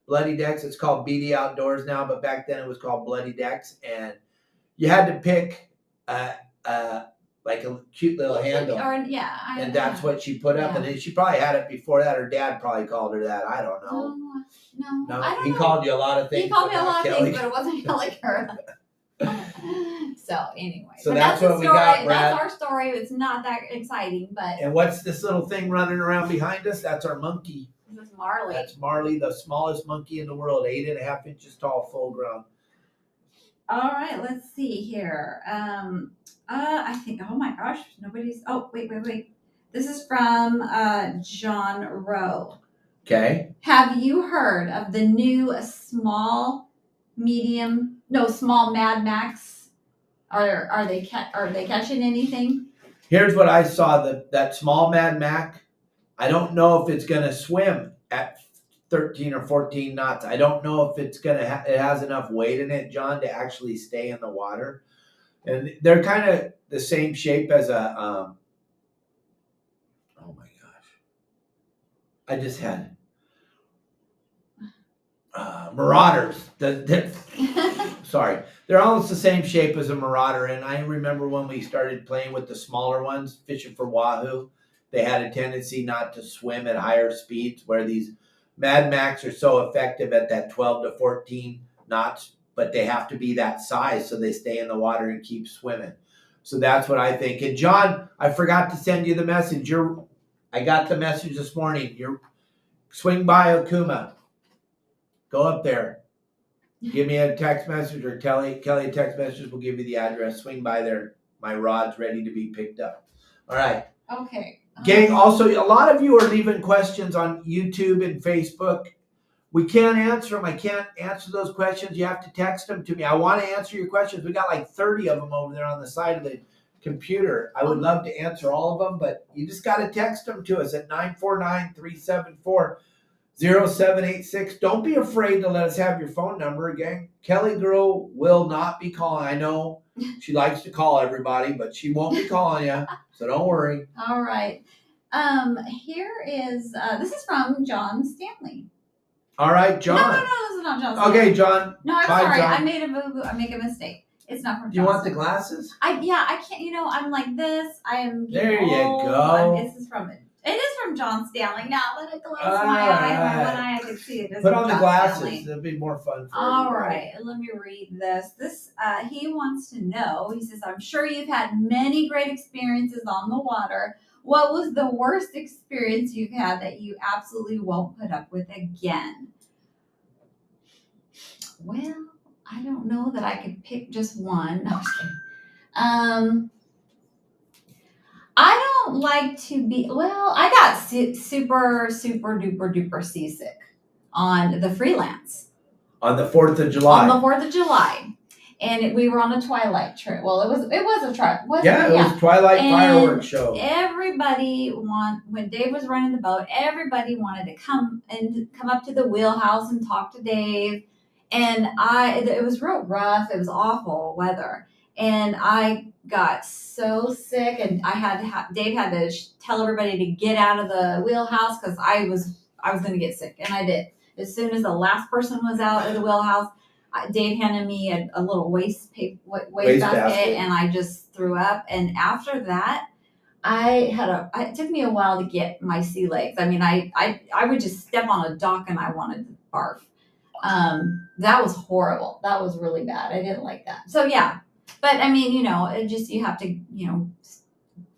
Bloody Decks. It's called BD Outdoors now, but back then it was called Bloody Decks. And you had to pick like a cute little handle. And that's what she put up. Yeah. And she probably had it before that. Her dad probably called her that. I don't know. No, I don't he know. called you a lot of things. He called me a lot of Kelly. things, but it wasn't KellyGirl. So anyway, So but that's the what we story. got, Brad. That's our story. It's not that exciting, but And what's this little thing running around behind us? That's our monkey. this is Marley. That's Marley, the smallest monkey in the world, 8.5 inches tall, full grown. All right, let's see here. I think. Oh my gosh, nobody's. Oh wait. This is from John Rowe. Okay. Have you heard of the new small Mad Max? Are they catching anything? Here's what I saw: that small Mad Mac. I don't know if it's gonna swim at 13 or 14 knots. I don't know if it's gonna. It has enough weight in it, John, to actually stay in the water. And they're kind of the same shape as a. Oh my gosh! I just had. Marauders. Sorry, they're almost the same shape as a marauder. And I remember when we started playing with the smaller ones, fishing for wahoo, they had a tendency not to swim at higher speeds, where these Mad Max are so effective at that 12 to 14 knots, but they have to be that size so they stay in the water and keep swimming. So that's what I think. And John, I forgot to send you the message. I got the message this morning. Swing by Okuma. Go up there. Give me a text message, or Kelly a text message will give you the address. Swing by there. My rod's ready to be picked up. All right. Okay. Gang, also, a lot of you are leaving questions on YouTube and Facebook. We can't answer them. I can't answer those questions. You have to text them to me. I want to answer your questions. We got like 30 of them over there on the side of the computer. I would love to answer all of them, but you just got to text them to us at 949-374-0786. Don't be afraid to let us have your phone number, gang. KellyGirl will not be calling. I know she likes to call everybody, but she won't be calling you, so don't worry. All right. Here is this is from John Stanley. All right, John. No, this is not John Stanley. Okay, John. No, I'm Bye, sorry. John. I made a boo-boo. I make a mistake. It's not from Do you John want the Stanley. glasses? I can't. I'm like this. I am. There you old. go. This is from it. It is from John Stanley. Now let it close All my eye. right. My one eye I can see it. Put on the John glasses. Stanley. It'll be more fun for All everybody. right, let me read this. He wants to know. He says, "I'm sure you've had many great experiences on the water. What was the worst experience you've had that you absolutely won't put up with again?" Well, I don't know that I could pick just one. No, I'm just kidding. I don't like to be. Well, I got super duper seasick on the freelance. On the 4th of July. On the 4th of July. And we were on a twilight trip. Well, it was a trip. It was Twilight Fireworks Show. Everybody when Dave was running the boat, everybody wanted to come up to the wheelhouse and talk to Dave. And it was real rough. It was awful weather. And I got so sick, and Dave had to tell everybody to get out of the wheelhouse because I was going to get sick, and I did. As soon as the last person was out of the wheelhouse, Dave handed me a little waste basket, and I just threw up. And after that, it took me a while to get my sea legs. I mean, I would just step on a dock and I wanted to barf. That was horrible. That was really bad. I didn't like that. So yeah, but I mean, you have to,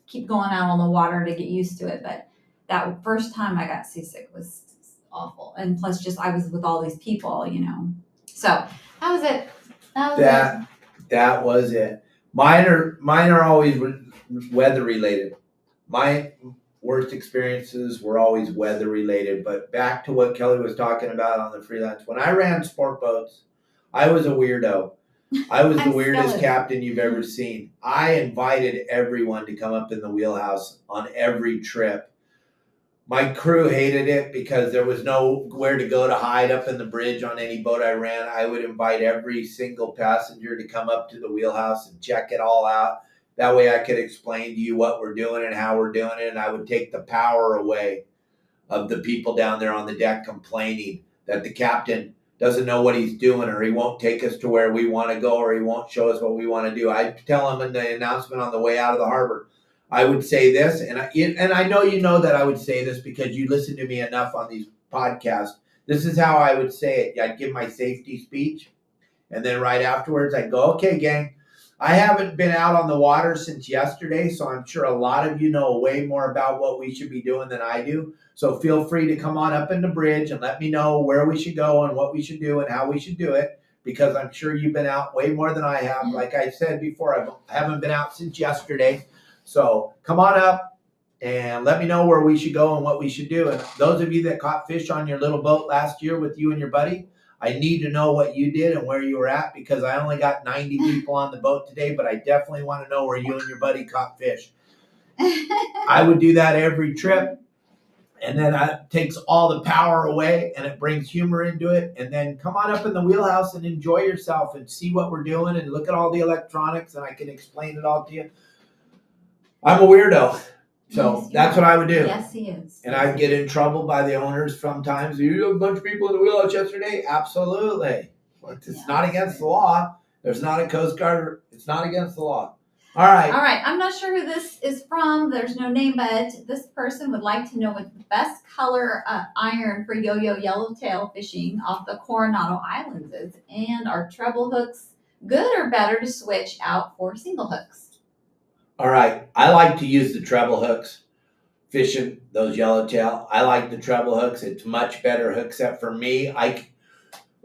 keep going out on the water to get used to it. But that first time I got seasick was awful. And plus just, I was with all these people, so that was it. That was it. Mine are always weather related. My worst experiences were always weather related. But back to what Kelly was talking about on the freelance. When I ran sport boats, I was a weirdo. I was the weirdest captain you've ever seen. I invited everyone to come up in the wheelhouse on every trip. My crew hated it because there was nowhere to go to hide up in the bridge on any boat I ran. I would invite every single passenger to come up to the wheelhouse and check it all out. That way I could explain to you what we're doing and how we're doing it. And I would take the power away of the people down there on the deck complaining that the captain doesn't know what he's doing, or he won't take us to where we want to go, or he won't show us what we want to do. I tell him in the announcement on the way out of the harbor, I would say this, and I know you know that I would say this because you listen to me enough on these podcasts. This is how I would say it. I'd give my safety speech, and then right afterwards I'd go, okay, gang, I haven't been out on the water since yesterday, so I'm sure a lot of you know way more about what we should be doing than I do. So feel free to come on up in the bridge and let me know where we should go and what we should do and how we should do it, because I'm sure you've been out way more than I have. Like I said before, I haven't been out since yesterday. So come on up and let me know where we should go and what we should do. And those of you that caught fish on your little boat last year with you and your buddy, I need to know what you did and where you were at, because I only got 90 people on the boat today, but I definitely want to know where you and your buddy caught fish. I would do that every trip. And then it takes all the power away and it brings humor into it. And then come on up in the wheelhouse and enjoy yourself and see what we're doing and look at all the electronics, and I can explain it all to you. I'm a weirdo. So that's what I would do. Yes, he is. And I'd get in trouble by the owners sometimes. You have a bunch of people in the wheelhouse yesterday? Absolutely. It's not against the law. There's not a Coast Guard. It's not against the law. All right. All right. I'm not sure who this is from. There's no name, but this person would like to know what the best color iron for yo-yo yellowtail fishing off the Coronado Islands is, and are treble hooks good or better to switch out for single hooks? All right. I like to use the treble hooks fishing those yellowtail. I like the treble hooks. It's much better hook set for me. Like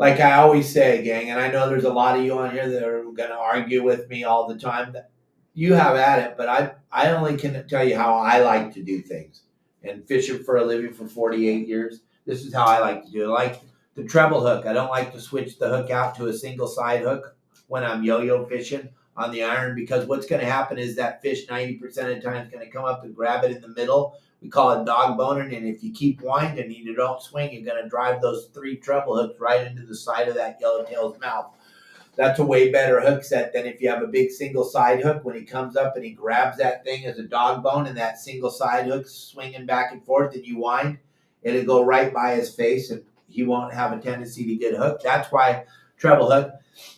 I always say, gang, and I know there's a lot of you on here that are going to argue with me all the time. That you have at it, but I only can tell you how I like to do things. And fishing for a living for 48 years, this is how I like to do it. I like the treble hook. I don't like to switch the hook out to a single side hook when I'm yo-yo fishing on the iron, because what's going to happen is that fish 90% of the time is going to come up and grab it in the middle. We call it dog boning, and if you keep winding and you don't swing, you're going to drive those 3 treble hooks right into the side of that yellowtail's mouth. That's a way better hook set than if you have a big single side hook. When he comes up and he grabs that thing as a dog bone, and that single side hook swinging back and forth, and you wind, it'll go right by his face and he won't have a tendency to get hooked. That's why treble hook.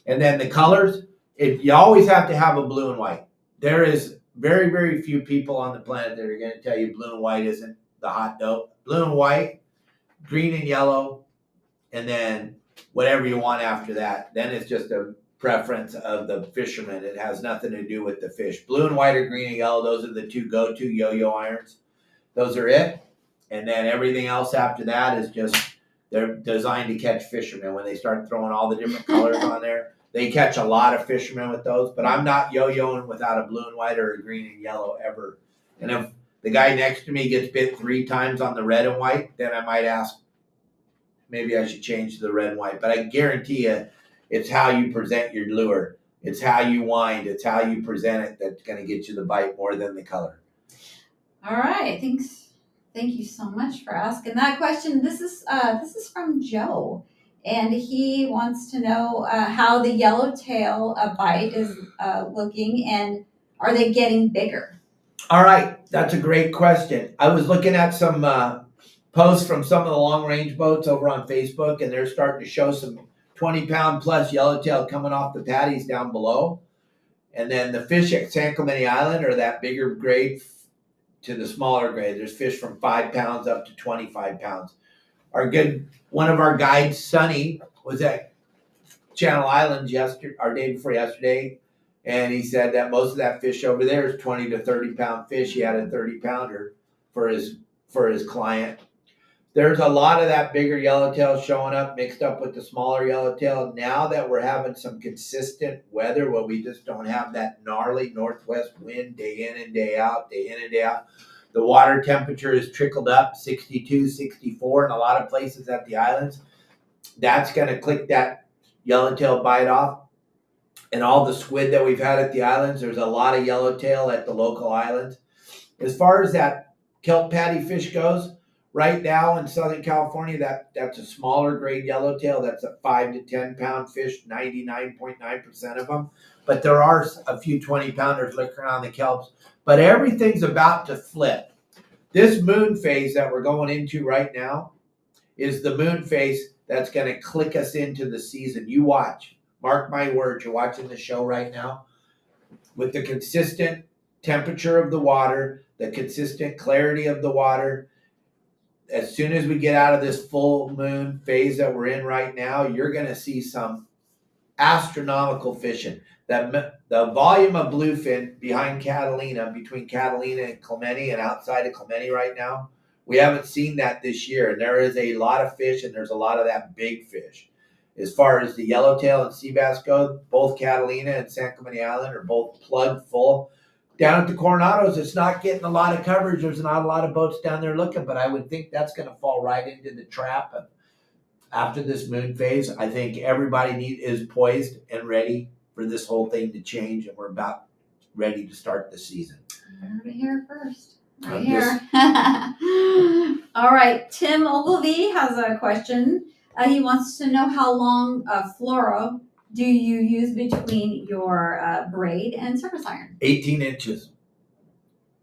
And then the colors, you always have to have a blue and white. There is very, very few people on the planet that are going to tell you blue and white isn't the hot dope. Blue and white, green and yellow, and then whatever you want after that. Then it's just a preference of the fisherman. It has nothing to do with the fish. Blue and white or green and yellow, those are the 2 go-to yo-yo irons. Those are it. And then everything else after that is just, they're designed to catch fishermen. When they start throwing all the different colors on there, they catch a lot of fishermen with those. But I'm not yo-yoing without a blue and white or a green and yellow ever. And if the guy next to me gets bit 3 times on the red and white, then I might ask, maybe I should change to the red and white. But I guarantee you, it's how you present your lure. It's how you wind. It's how you present it that's going to get you the bite more than the color. All right. Thanks. Thank you so much for asking that question. This is from Joe, and he wants to know how the yellowtail bite is looking, and are they getting bigger? All right. That's a great question. I was looking at some posts from some of the long range boats over on Facebook, and they're starting to show some 20-pound plus yellowtail coming off the patties down below. And then the fish at San Clemente Island are that bigger grade to the smaller grade. There's fish from 5 pounds up to 25 pounds. One of our guides, Sonny, was at Channel Islands day before yesterday, and he said that most of that fish over there is 20 to 30 pound fish. He had a 30 pounder for his client. There's a lot of that bigger yellowtail showing up mixed up with the smaller yellowtail. Now that we're having some consistent weather where we just don't have that gnarly northwest wind day in and day out, the water temperature has trickled up 62, 64 in a lot of places at the islands. That's going to click that yellowtail bite off. And all the squid that we've had at the islands, there's a lot of yellowtail at the local islands. As far as that kelp patty fish goes, right now in Southern California, that's a smaller grade yellowtail. That's a 5 to 10 pound fish, 99.9% of them. But there are a few 20 pounders looking around the kelps. But everything's about to flip. This moon phase that we're going into right now is the moon phase that's going to click us into the season. You watch. Mark my words, you're watching the show right now. With the consistent temperature of the water, the consistent clarity of the water, as soon as we get out of this full moon phase that we're in right now, you're going to see some astronomical fishing. The volume of bluefin behind Catalina, between Catalina and Clemente and outside of Clemente right now, we haven't seen that this year. And there is a lot of fish, and there's a lot of that big fish. As far as the yellowtail and sea bass go, both Catalina and San Clemente Island are both plugged full. Down at the Coronados, it's not getting a lot of coverage. There's not a lot of boats down there looking, but I would think that's going to fall right into the trap. And after this moon phase, I think everybody is poised and ready for this whole thing to change, and we're about ready to start the season. You heard it here first. Right here. All right. Tim Ogilvie has a question. He wants to know how long fluoro do you use between your braid and surface iron? 18 inches.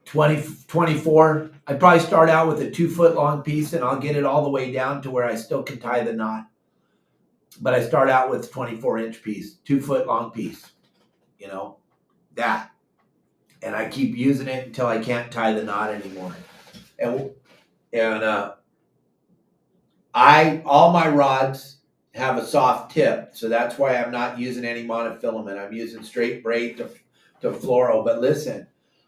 24. I probably start out with a 2 foot long piece, and I'll get it all the way down to where I still can tie the knot. But I start out with 24-inch piece, 2 foot long piece, that. And I keep using it until I can't tie the knot anymore. And all my rods have a soft tip, so that's why I'm not using any monofilament. I'm using straight braid to fluoro. But listen,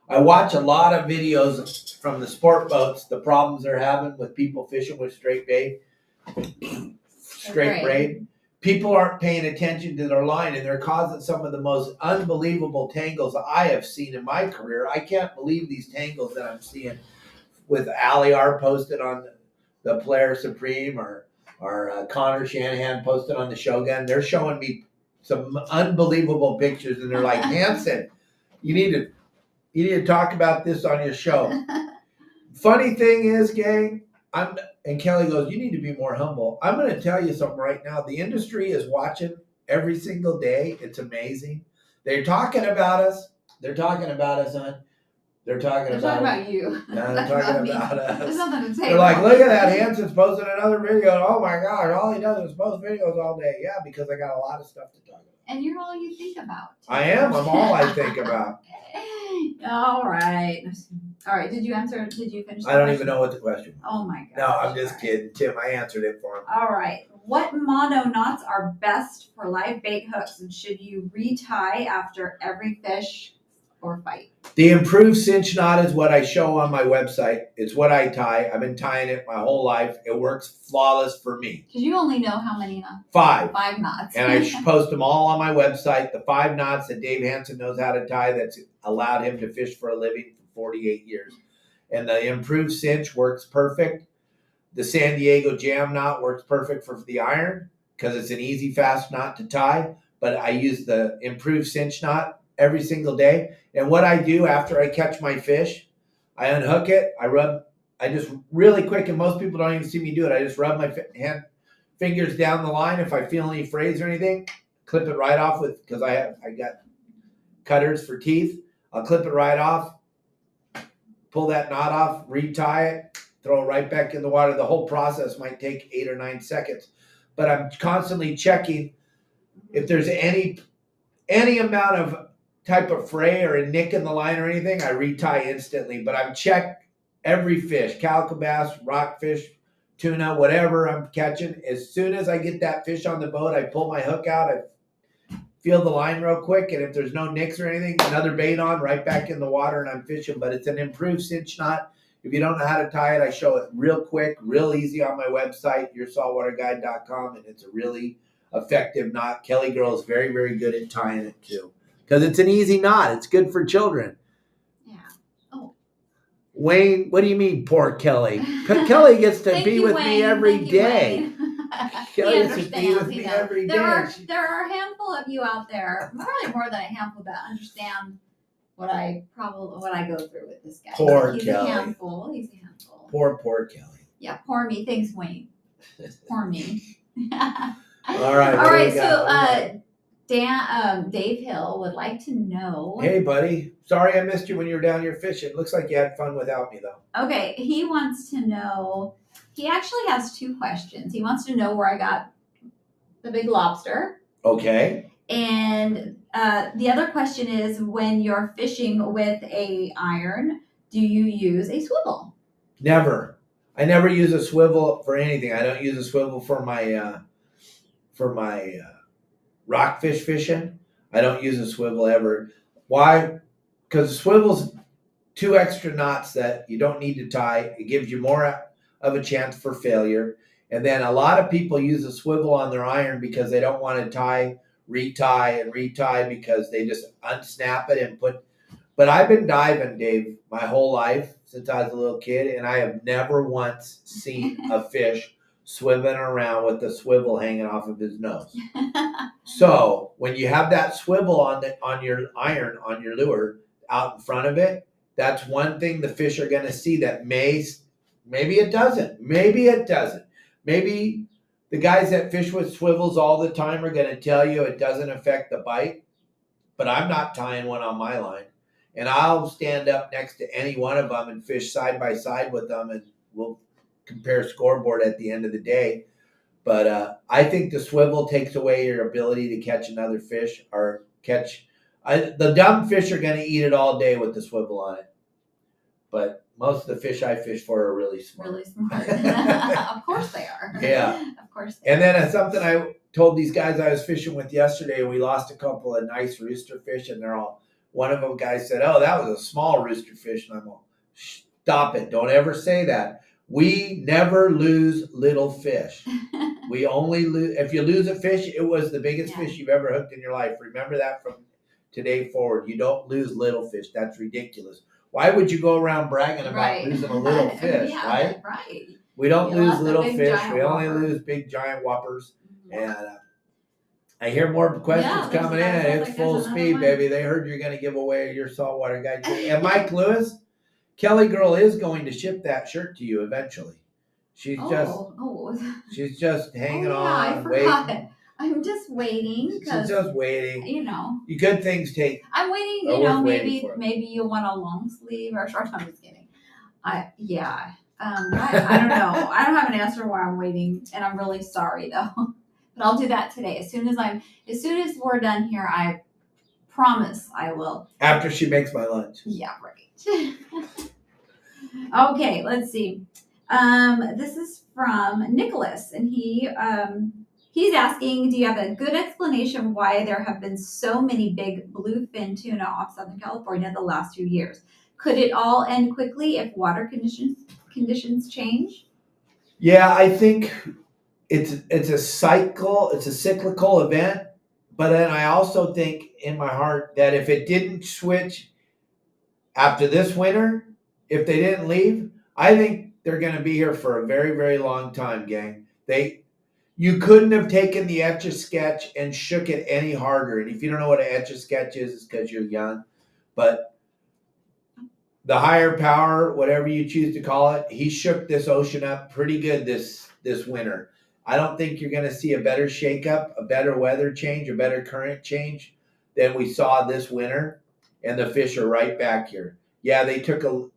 I watch a lot of videos from the sport boats, the problems they're having with people fishing with straight braid. People aren't paying attention to their line, and they're causing some of the most unbelievable tangles I have seen in my career. I can't believe these tangles that I'm seeing with Aliar posted on the Player Supreme or Connor Shanahan posted on the Shogun. They're showing me some unbelievable pictures, and they're like, Hanson, you need to talk about this on your show. Funny thing is, gang, and Kelly goes, you need to be more humble. I'm going to tell you something right now. The industry is watching every single day. It's amazing. They're talking about us. They're talking about us, hon. They're talking about you. No, they're talking about us. There's nothing to say. They're like, look at that. Hanson's posting another video. Oh my gosh, all he does is post videos all day. Yeah, because I got a lot of stuff to talk about. And you're all you think about. I am. I'm all I think about. All right. Did you finish? I don't even know what the question was. Oh my gosh. No, I'm just kidding. Tim, I answered it for him. All right. What mono knots are best for live bait hooks, and should you retie after every fish or fight? The improved cinch knot is what I show on my website. It's what I tie. I've been tying it my whole life. It works flawless for me. Because you only know how many knots? 5. 5 knots. And I post them all on my website. The 5 knots that Dave Hansen knows how to tie, that's allowed him to fish for a living for 48 years. And the improved cinch works perfect. The San Diego jam knot works perfect for the iron because it's an easy, fast knot to tie. But I use the improved cinch knot every single day. And what I do after I catch my fish, I unhook it. I just really quick, and most people don't even see me do it. I just rub my fingers down the line. If I feel any frays or anything, clip it right off because I got cutters for teeth. I'll clip it right off, pull that knot off, retie it, throw it right back in the water. The whole process might take 8 or 9 seconds. But I'm constantly checking if there's any amount of type of fray or a nick in the line or anything, I retie instantly. But I've checked every fish, calico bass, rockfish, tuna, whatever I'm catching. As soon as I get that fish on the boat, I pull my hook out, I feel the line real quick, and if there's no nicks or anything, another bait on, right back in the water, and I'm fishing. But it's an improved cinch knot. If you don't know how to tie it, I show it real quick, real easy on my website, yoursaltwaterguide.com, and it's a really effective knot. KellyGirl is very, very good at tying it too. Because it's an easy knot. It's good for children. Yeah. Oh. Wayne, what do you mean, poor Kelly? Kelly gets to be with me every day. Kelly gets to be with me every day. There are a handful of you out there, probably more than a handful, that understand what I go through with this guy. Poor He's Kelly. a handful. He's a handful. Poor Kelly. Yeah, poor me. Thanks, Wayne. Poor me. All right. All what do we right. got? So, Dave Hill would like to know. Hey, buddy. Sorry I missed you when you were down here fishing. Looks like you had fun without me, though. Okay, he wants to know. He actually has two questions. He wants to know where I got the big lobster. Okay. And the other question is, when you're fishing with a iron, do you use a swivel? Never. I never use a swivel for anything. I don't use a swivel for my rockfish fishing. I don't use a swivel ever. Why? Because the swivel's 2 extra knots that you don't need to tie. It gives you more of a chance for failure. And then a lot of people use a swivel on their iron because they don't want to retie because they just unsnap it and put. But I've been diving, Dave, my whole life since I was a little kid, and I have never once seen a fish swiveling around with the swivel hanging off of his nose. So when you have that swivel on your iron on your lure out in front of it, that's one thing the fish are going to see that maybe it doesn't. Maybe it doesn't. Maybe the guys that fish with swivels all the time are going to tell you it doesn't affect the bite, but I'm not tying one on my line. And I'll stand up next to any one of them and fish side by side with them, and we'll compare scoreboard at the end of the day. But I think the swivel takes away your ability to catch another fish or catch. The dumb fish are going to eat it all day with the swivel on it. But most of the fish I fish for are really smart. Really smart. Of course they are. Yeah. Of course. And then something I told these guys I was fishing with yesterday, we lost a couple of nice rooster fish, and one of them guys said, "Oh, that was a small rooster fish." And I'm like, "Stop it. Don't ever say that. We never lose little fish. We only lose, if you lose a fish, it was the biggest fish you've ever hooked in your life. Remember that from today forward. You don't lose little fish. That's ridiculous. Why would you go around bragging about losing a little fish, right? Right. We don't lose little fish. We only whopper. lose big giant whoppers." And I hear more questions coming in. It's full speed, baby. They heard you're going to give away your saltwater guide. And Mike Lewis, KellyGirl is going to ship that shirt to you eventually. She's just hanging on, I forgot. Waiting. I'm just waiting. She's just waiting. You know. Good things take. I'm waiting. Maybe you want a long sleeve or short. I'm just kidding. I don't know. I don't have an answer why I'm waiting, and I'm really sorry though. But I'll do that today. As soon as we're done here, I promise I will. After she makes my lunch. Yeah, right. Okay, let's see. This is from Nicholas, and he's asking, do you have a good explanation why there have been so many big bluefin tuna off Southern California the last few years? Could it all end quickly if water conditions change? Yeah, I think it's a cycle. It's a cyclical event. But then I also think in my heart that if it didn't switch after this winter, if they didn't leave, I think they're going to be here for a very, very long time, gang. You couldn't have taken the Etch-a-Sketch and shook it any harder. And if you don't know what an Etch-a-Sketch is, it's because you're young. But the higher power, whatever you choose to call it, he shook this ocean up pretty good this winter. I don't think you're going to see a better shakeup, a better weather change, a better current change than we saw this winter. And the fish are right back here. Yeah, they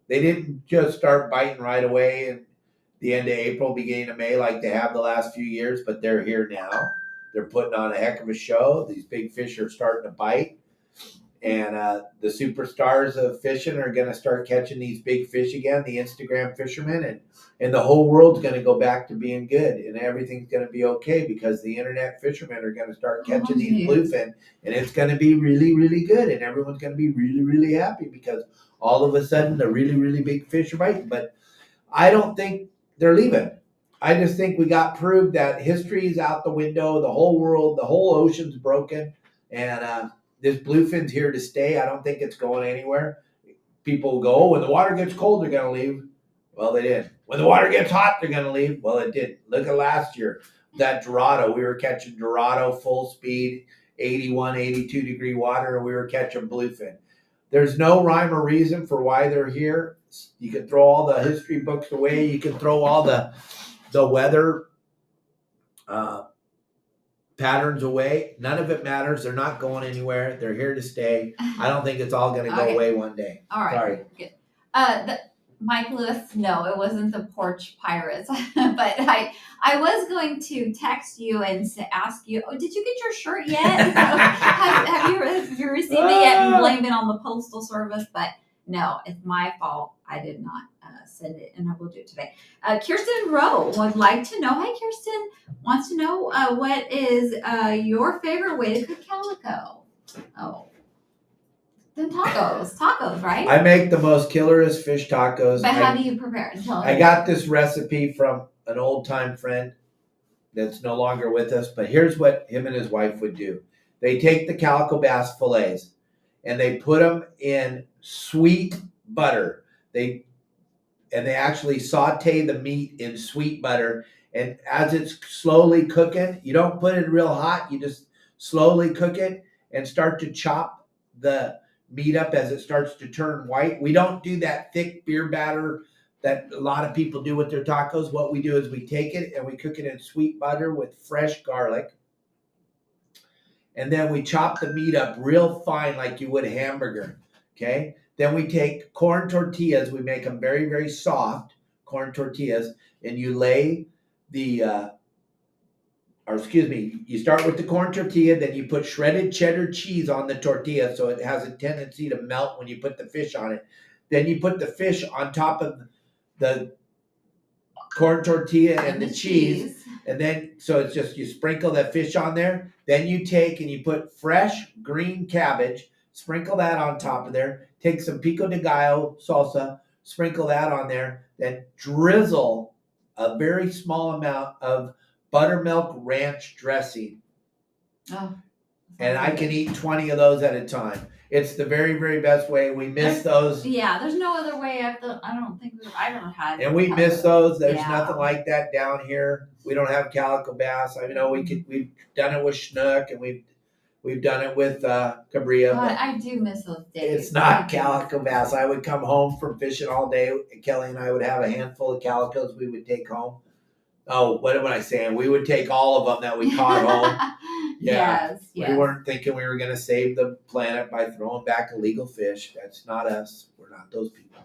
didn't just start biting right away in the end of April, beginning of May, like they have the last few years, but they're here now. They're putting on a heck of a show. These big fish are starting to bite. And the superstars of fishing are going to start catching these big fish again, the Instagram fishermen, and the whole world's going to go back to being good, and everything's going to be okay because the internet fishermen are going to start catching these bluefin, and it's going to be really, really good, and everyone's going to be really, really happy because all of a sudden the really, really big fish are biting. But I don't think they're leaving. I just think we got proved that history is out the window. The whole world, the whole ocean's broken, and this bluefin's here to stay. I don't think it's going anywhere. People go, when the water gets cold, they're going to leave. Well, they didn't. When the water gets hot, they're going to leave. Well, it didn't. Look at last year. That Dorado, we were catching Dorado full speed, 81, 82 degree water, and we were catching bluefin. There's no rhyme or reason for why they're here. You can throw all the history books away. You can throw all the weather patterns away. None of it matters. They're not going anywhere. They're here to stay. I don't think it's all going to go away one day. All right. Sorry. Good. Mike Lewis, no, it wasn't the porch pirates, but I was going to text you and ask you, oh, did you get your shirt yet? have you received it yet? And blame it on the postal service, but no, it's my fault. I did not send it, and I will do it today. Kirsten Rowe would like to know. Hi, Kirsten wants to know what is your favorite way to cook calico? Oh. Then tacos, right? I make the most killerest fish tacos. But how do you prepare it? I got this recipe from an old time friend that's no longer with us, but here's what him and his wife would do. They take the calico bass fillets and they put them in sweet butter. They actually saute the meat in sweet butter, and as it's slowly cooking, you don't put it real hot, you just slowly cook it and start to chop the meat up as it starts to turn white. We don't do that thick beer batter that a lot of people do with their tacos. What we do is we take it and we cook it in sweet butter with fresh garlic. And then we chop the meat up real fine like you would a hamburger. Okay? Then we take corn tortillas. We make them very, very soft, corn tortillas. And you lay you start with the corn tortilla, then you put shredded cheddar cheese on the tortilla so it has a tendency to melt when you put the fish on it. Then you put the fish on top of the corn tortilla and the cheese. And then, so it's just, you sprinkle that fish on there. Then you take and you put fresh green cabbage, sprinkle that on top of there. Take some pico de gallo salsa, sprinkle that on there. Then drizzle a very small amount of buttermilk ranch dressing. Oh, and I can eat 20 of those at a time. It's the very, very best way. We miss those. Yeah, there's no other way. I don't think I've ever had. And we miss those. There's nothing like that down here. We don't have calico bass. I know we've done it with snook, and we've done it with cabria. But I do miss those days. It's not calico bass. I would come home from fishing all day. Kelly and I would have a handful of calicos we would take home. Oh, what am I saying? We would take all of them that we caught home. Yeah. Yes. We weren't thinking we were going to save the planet by throwing back illegal fish. That's not us. We're not those people.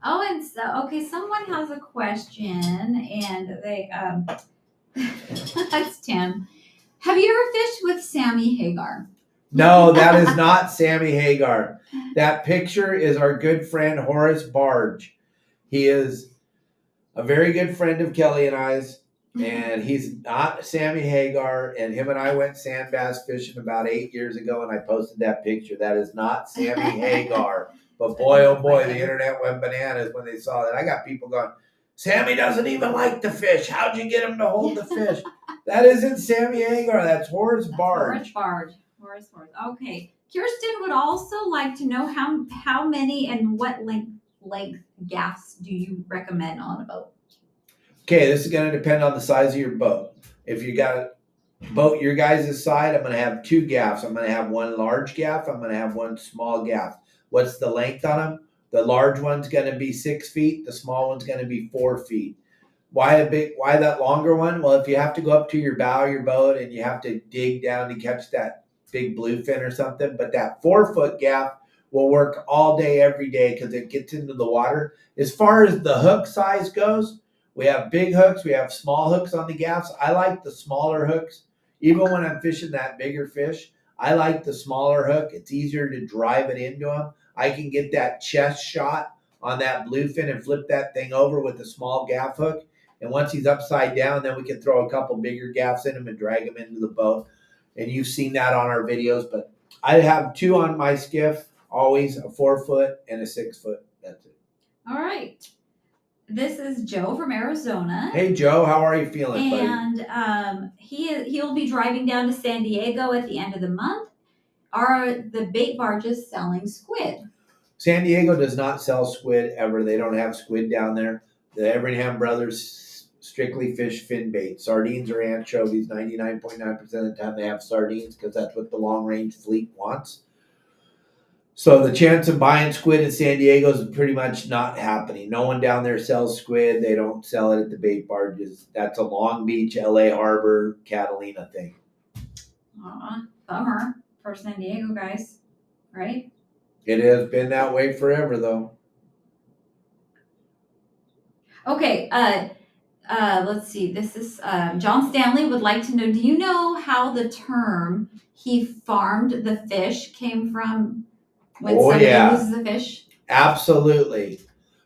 Oh, and so, okay, someone has a question, and they, that's Tim. Have you ever fished with Sammy Hagar? No, that is not Sammy Hagar. That picture is our good friend Horace Barge. He is a very good friend of Kelly and I's, and he's not Sammy Hagar. And him and I went sand bass fishing about 8 years ago, and I posted that picture. That is not Sammy Hagar. But boy, oh boy, the internet went bananas when they saw that. I got people going, Sammy doesn't even like the fish. How'd you get him to hold the fish? That isn't Sammy Hagar. That's Horace Barge. Horace Barge. Okay. Kirsten would also like to know how many and what length gaffs do you recommend on a boat? Okay, this is going to depend on the size of your boat. If you got a boat your guys' side, I'm going to have 2 gaffs. I'm going to have one large gaff. I'm going to have one small gaff. What's the length on them? The large one's going to be 6 feet. The small one's going to be 4 feet. Why that longer one? Well, if you have to go up to your bow of your boat and you have to dig down to catch that big bluefin or something, but that 4-foot gaff will work all day, every day, because it gets into the water. As far as the hook size goes, we have big hooks, we have small hooks on the gaffs. I like the smaller hooks. Even when I'm fishing that bigger fish, I like the smaller hook. It's easier to drive it into them. I can get that chest shot on that bluefin and flip that thing over with a small gaff hook. And once he's upside down, then we can throw a couple bigger gaffs in him and drag him into the boat. And you've seen that on our videos, but I have 2 on my skiff. Always a 4-foot and a 6-foot. That's it. All right. This is Joe from Arizona. Hey, Joe. How are you feeling, buddy? And he'll be driving down to San Diego at the end of the month. Are the bait barges selling squid? San Diego does not sell squid ever. They don't have squid down there. The Everingham brothers strictly fish fin bait. Sardines or anchovies. 99.9% of the time they have sardines because that's what the long-range fleet wants. So the chance of buying squid in San Diego is pretty much not happening. No one down there sells squid. They don't sell it at the bait barges. That's a Long Beach, LA Harbor, Catalina thing. Bummer for San Diego guys, right? It has been that way forever, though. Okay, let's see. This is John Stanley would like to know, do you know how the term "he farmed the fish" came from when somebody loses a fish? Absolutely.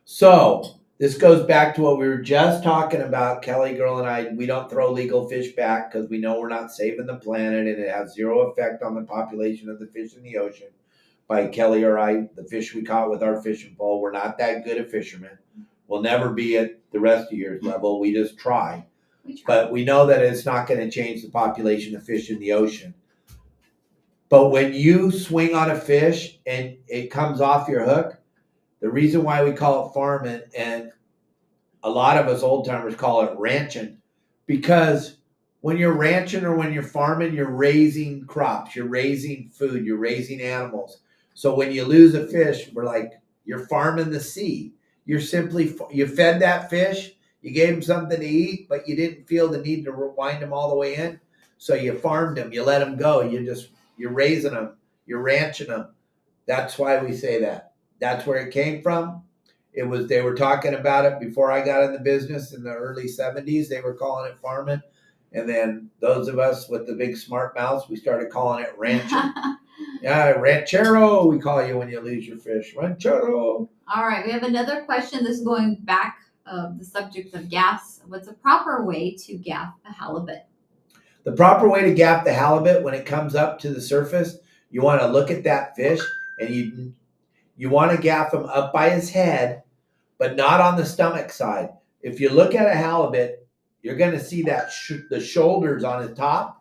So this goes back to what we were just talking about, KellyGirl and I. We don't throw legal fish back because we know we're not saving the planet, and it has zero effect on the population of the fish in the ocean. By Kelly or I, the fish we caught with our fishing pole, we're not that good at fishermen. We'll never be at the rest of yours level. We just try. But we know that it's not going to change the population of fish in the ocean. But when you swing on a fish and it comes off your hook, the reason why we call it farming, and a lot of us old timers call it ranching, because when you're ranching or when you're farming, you're raising crops, you're raising food, you're raising animals. So when you lose a fish, we're like, you're farming the sea. You're simply, you fed that fish, you gave him something to eat, but you didn't feel the need to wind him all the way in. So you farmed him, you let him go. You're raising them, you're ranching them. That's why we say that. That's where it came from. They were talking about it before I got in the business in the early 70s. They were calling it farming. And then those of us with the big smart mouths, we started calling it ranching. Yeah, ranchero, we call you when you lose your fish. Ranchero. All right, we have another question. This is going back of the subject of gaffs. What's a proper way to gaff a halibut? The proper way to gaff the halibut when it comes up to the surface, you want to look at that fish and you want to gaff him up by his head, but not on the stomach side. If you look at a halibut, you're going to see that the shoulders on the top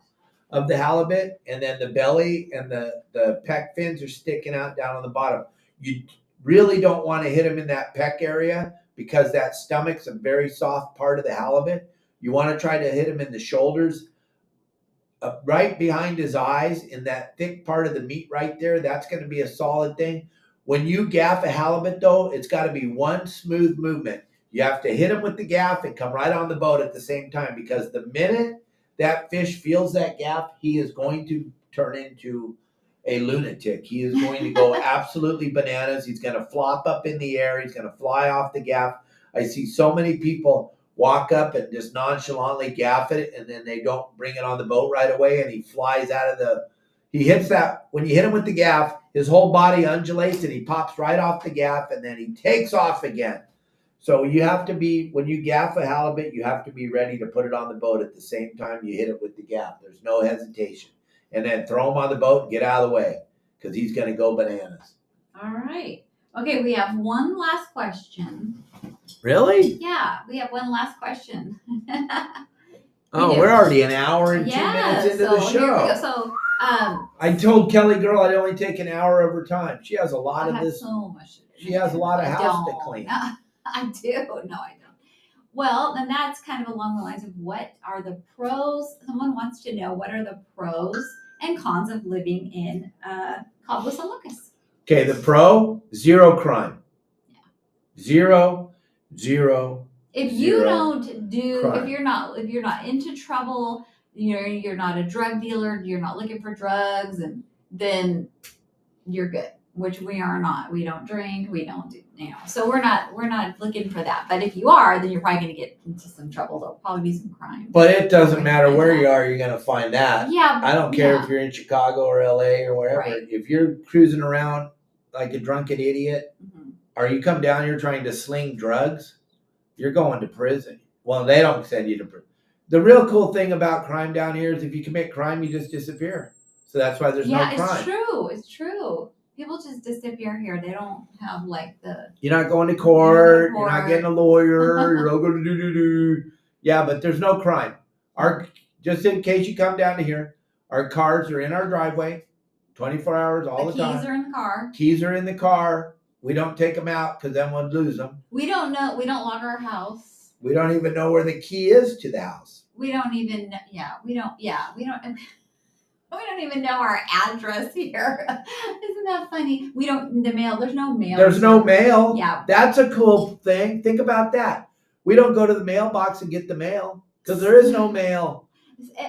of the halibut, and then the belly and the pec fins are sticking out down on the bottom. You really don't want to hit him in that pec area because that stomach's a very soft part of the halibut. You want to try to hit him in the shoulders, right behind his eyes, in that thick part of the meat right there. That's going to be a solid thing. When you gaff a halibut, though, it's got to be one smooth movement. You have to hit him with the gaff and come right on the boat at the same time, because the minute that fish feels that gaff, he is going to turn into a lunatic. He is going to go absolutely bananas. He's going to flop up in the air. He's going to fly off the gaff. I see so many people walk up and just nonchalantly gaff it, and then they don't bring it on the boat right away, and he flies out of he hits that. When you hit him with the gaff, his whole body undulates and he pops right off the gaff, and then he takes off again. So you have to be, when you gaff a halibut, you have to be ready to put it on the boat at the same time you hit it with the gaff. There's no hesitation. And then throw him on the boat and get out of the way, because he's going to go bananas. All right. Okay, we have one last question. Really? Yeah, we have one last question. We're already an hour and 2 minutes into the show. Here we go. So, I told KellyGirl I'd only take an hour over time. She has a lot of this. So much. She has a lot of house to clean. I do. No, I don't. Well, then that's kind of along the lines of, what are the pros? Someone wants to know, what are the pros and cons of living in Cabo San Lucas? Okay, the pro, zero crime. Yeah. Zero. If you don't crime. if you're not into trouble, you're not a drug dealer, you're not looking for drugs, and then you're good, which we are not. We don't drink, we don't do, so we're not looking for that. But if you are, then you're probably going to get into some trouble. There'll probably be some crime. But it doesn't matter where you are, you're going to find that. Yeah. I don't care if you're in Chicago or LA or wherever. Right. If you're cruising around like a drunken idiot, mm-hmm. or you come down here trying to sling drugs, you're going to prison. Well, they don't send you to prison. The real cool thing about crime down here is if you commit crime, you just disappear. So that's why there's no crime. Yeah, it's true. People just disappear here. They don't have You're not going to court. You're not getting a lawyer. You're not going to do. Yeah, but there's no crime. Just in case you come down to here, our cars are in our driveway 24 hours all the time. Keys are in the car. Keys are in the car. We don't take them out because then we'll lose them. We don't lock our house. We don't even know where the key is to the house. We don't even, we don't. We don't even know our address here. Isn't that funny? We don't, there's no mail. There's no mail. Yeah. That's a cool thing. Think about that. We don't go to the mailbox and get the mail because there is no mail.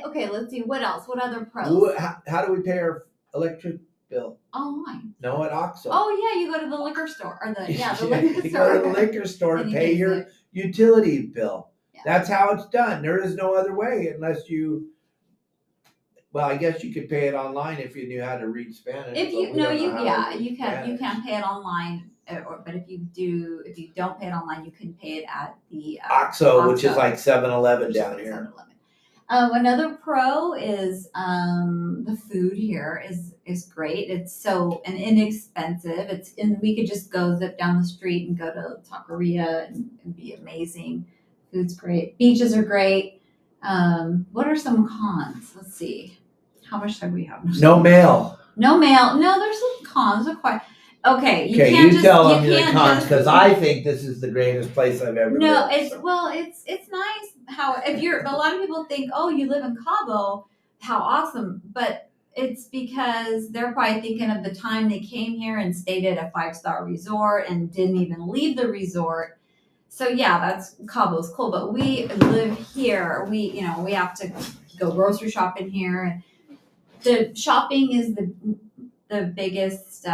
Okay, let's see. What else? What other pros? How do we pay our electric bill? Online. No, at OXXO. Oh yeah, you go to the liquor store or the liquor You store. go to the liquor store to pay your utility bill. Yeah. That's how it's done. There is no other way unless you. Well, I guess you could pay it online if you knew how to read Spanish. If you you can pay it online. But if you don't pay it online, you can pay it at the OXXO, which is like 7-Eleven down here. 7-Eleven. Another pro is the food here is great. It's so inexpensive. We could just go zip down the street and go to Taqueria and be amazing. Food's great. Beaches are great. What are some cons? Let's see. How much time do we have? No mail. No mail. No, there's some cons. They're quite. Okay, you tell them your cons because I think this is the greatest place I've ever lived. No, it's nice how a lot of people think, oh, you live in Cabo, how awesome, but it's because they're probably thinking of the time they came here and stayed at a 5-star resort and didn't even leave the resort. So yeah, Cabo's cool, but we live here. We have to go grocery shopping here. The shopping is the biggest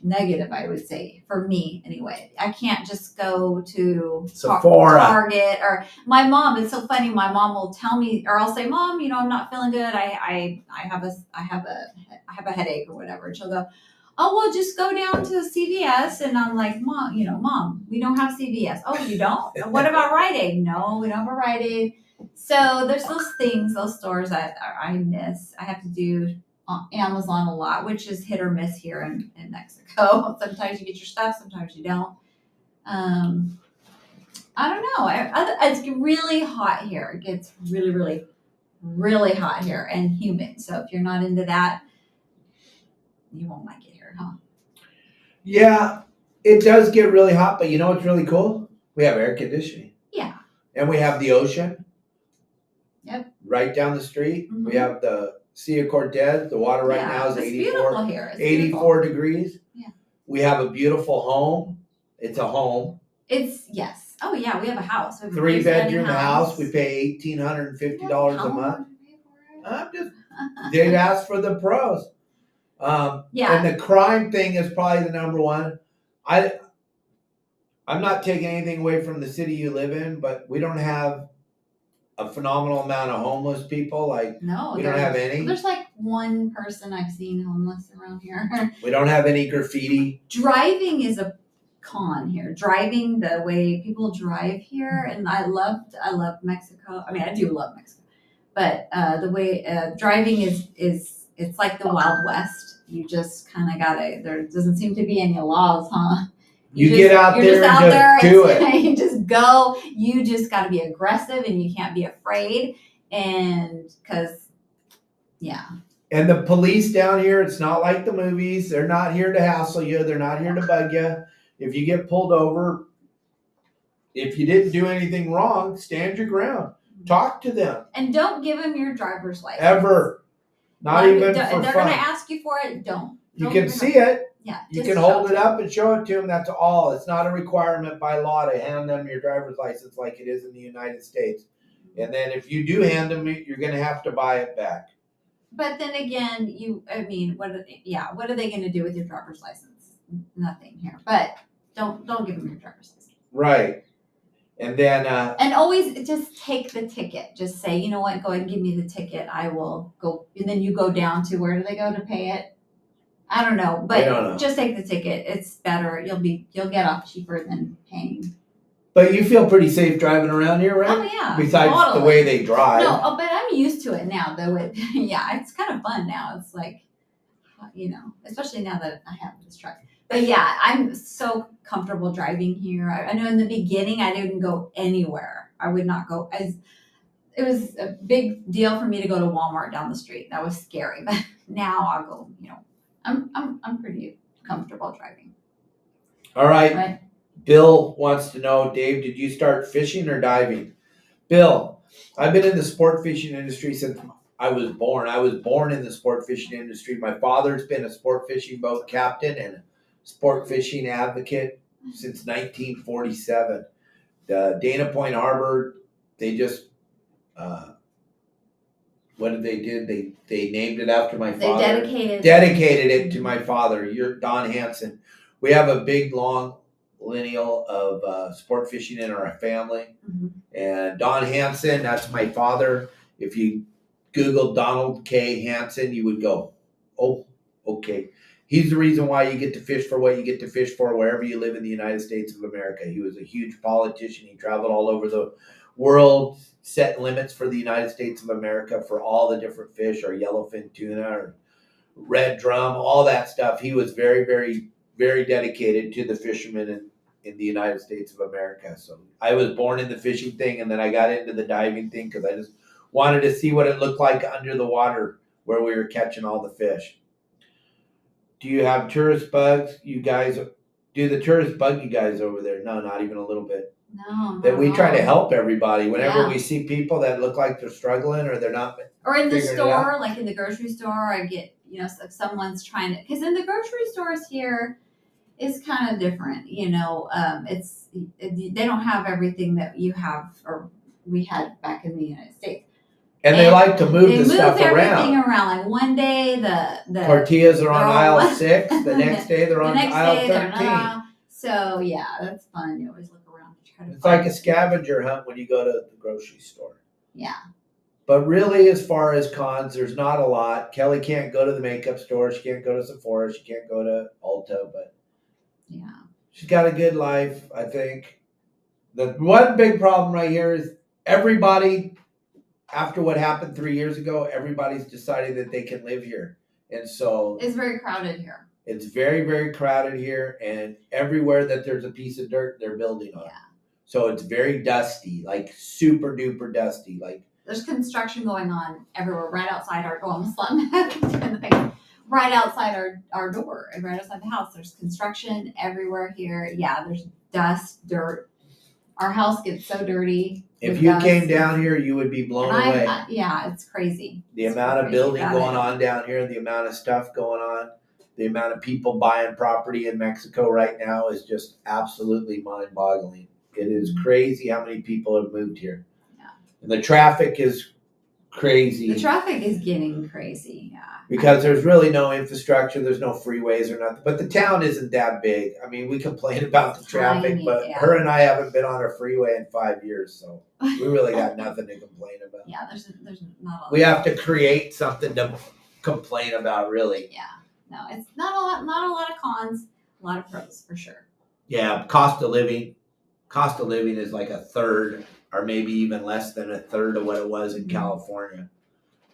negative, I would say, for me anyway. I can't just go to Sephora, Target, or my mom. It's so funny. My mom will tell me, or I'll say, "Mom, I'm not feeling good. I have a headache or whatever." And she'll go, "Oh, well, just go down to CVS." And I'm like, Mom, we don't have CVS. Oh, you don't? What about Rite Aid? No, we don't have a Rite Aid. So there's those stores that I miss. I have to do Amazon a lot, which is hit or miss here in Mexico. Sometimes you get your stuff, sometimes you don't. I don't know. It's really hot here. It gets really, really, really hot here and humid. So if you're not into that, you won't like it here, huh? Yeah, it does get really hot, but you know what's really cool? We have air conditioning. Yeah. And we have the ocean. Yep. Right down the street. Mm-hmm. We have the Sea of Cortez. The water right now is 84 degrees. Yeah. We have a beautiful home. It's a home. Yes. Oh yeah, we have a house. We have 3-bedroom house. We pay $1,850 a month. They've asked for the pros. Yeah. And the crime thing is probably the number one. I'm not taking anything away from the city you live in, but we don't have a phenomenal amount of homeless people. We don't have any. There's like one person I've seen homeless around here. We don't have any graffiti. Driving is a con here. Driving, the way people drive here, and I love Mexico. I mean, I do love Mexico, but the way driving is it's like the Wild West. You just kind of gotta. There doesn't seem to be any laws, huh? You get out there and just do it. You just go. You just got to be aggressive, and you can't be afraid. And yeah. And the police down here, it's not like the movies. They're not here to hassle you. They're not here to bug you. If you get pulled over, if you didn't do anything wrong, stand your ground. Talk to them. And don't give them your driver's license. Ever. Not even for fun. They're going to ask you for it. Don't. You can see it. Yeah, you can hold it up and show it to them. That's all. It's not a requirement by law to hand them your driver's license like it is in the United States. And then if you do hand them it, you're going to have to buy it back. But then again, what are they going to do with your driver's license? Nothing here. But don't give them your driver's license. Right. And then and always just take the ticket. Just say, you know what, go ahead and give me the ticket. I will go. And then you go down to, where do they go to pay it? I don't know, but just take the ticket. It's better. You'll get off cheaper than paying. But you feel pretty safe driving around here, right? Oh yeah. Besides the way they drive. No, but I'm used to it now, though. It's kind of fun now. It's like, especially now that I have this truck. But yeah, I'm so comfortable driving here. I know in the beginning I didn't go anywhere. I would not go. It was a big deal for me to go to Walmart down the street. That was scary. But now I'll go. I'm pretty comfortable driving. All right. Bill wants to know, Dave, did you start fishing or diving? Bill, I've been in the sport fishing industry since I was born. I was born in the sport fishing industry. My father's been a sport fishing boat captain and a sport fishing advocate since 1947. Dana Point Harbor, they just what did they do? They named it after my They father. dedicated It to my father. You're Don Hansen. We have a big long lineal of sport fishing in our family, and Don Hansen, that's my father. If you Google Donald K. Hansen, you would go, oh, okay. He's the reason why you get to fish for what you get to fish for wherever you live in the United States of America. He was a huge politician. He traveled all over the world, set limits for the United States of America for all the different fish, or yellowfin tuna, or red drum, all that stuff. He was very, very, very dedicated to the fishermen in the United States of America. So I was born in the fishing thing, and then I got into the diving thing because I just wanted to see what it looked like under the water where we were catching all the fish. Do you have tourist bugs? You guys, do the tourists bug you guys over there? No, not even a little bit. No. That we try to help everybody. Whenever Yeah. we see people that look like they're struggling or they're not. Or in the figuring it store, like in the grocery store, I get, if someone's trying to, because in the grocery stores here, it's kind of different, they don't have everything that you have or we had back in the United States. And they like to move the stuff everything around. Like one day the tortillas are on aisle 6, the next day they're on aisle 13. So yeah, that's fun. You always look around and try to It's like a scavenger hunt when you go to the grocery store. Yeah. But really, as far as cons, there's not a lot. Kelly can't go to the makeup store. She can't go to Sephora. She can't go to Ulta. But yeah, she's got a good life, I think. The one big problem right here is everybody, after what happened 3 years ago, everybody's decided that they can live here. And so it's very crowded here. It's very, very crowded here. And everywhere that there's a piece of dirt, they're building on. Yeah. So it's very dusty, like super duper dusty. Like there's construction going on everywhere, right outside our door. Almost right outside our door, and right outside the house. There's construction everywhere here. Yeah, there's dust, dirt. Our house gets so dirty. If you came down here, you would be blown away. Yeah, it's crazy. The amount of building going on down here, the amount of stuff going on, the amount of people buying property in Mexico right now is just absolutely mind-boggling. It is crazy how many people have moved here. Yeah. And the traffic is crazy. The traffic is getting crazy, yeah. Because there's really no infrastructure, there's no freeways or nothing. But the town isn't that big. I mean, we complain about the traffic, but her and I haven't been on a freeway in 5 years, so we really got nothing to complain about. Yeah, there's not a lot. We have to create something to complain about, really. Yeah. No, it's not a lot of cons, a lot of pros for sure. Yeah, cost of living is like a third or maybe even less than a third of what it was in California.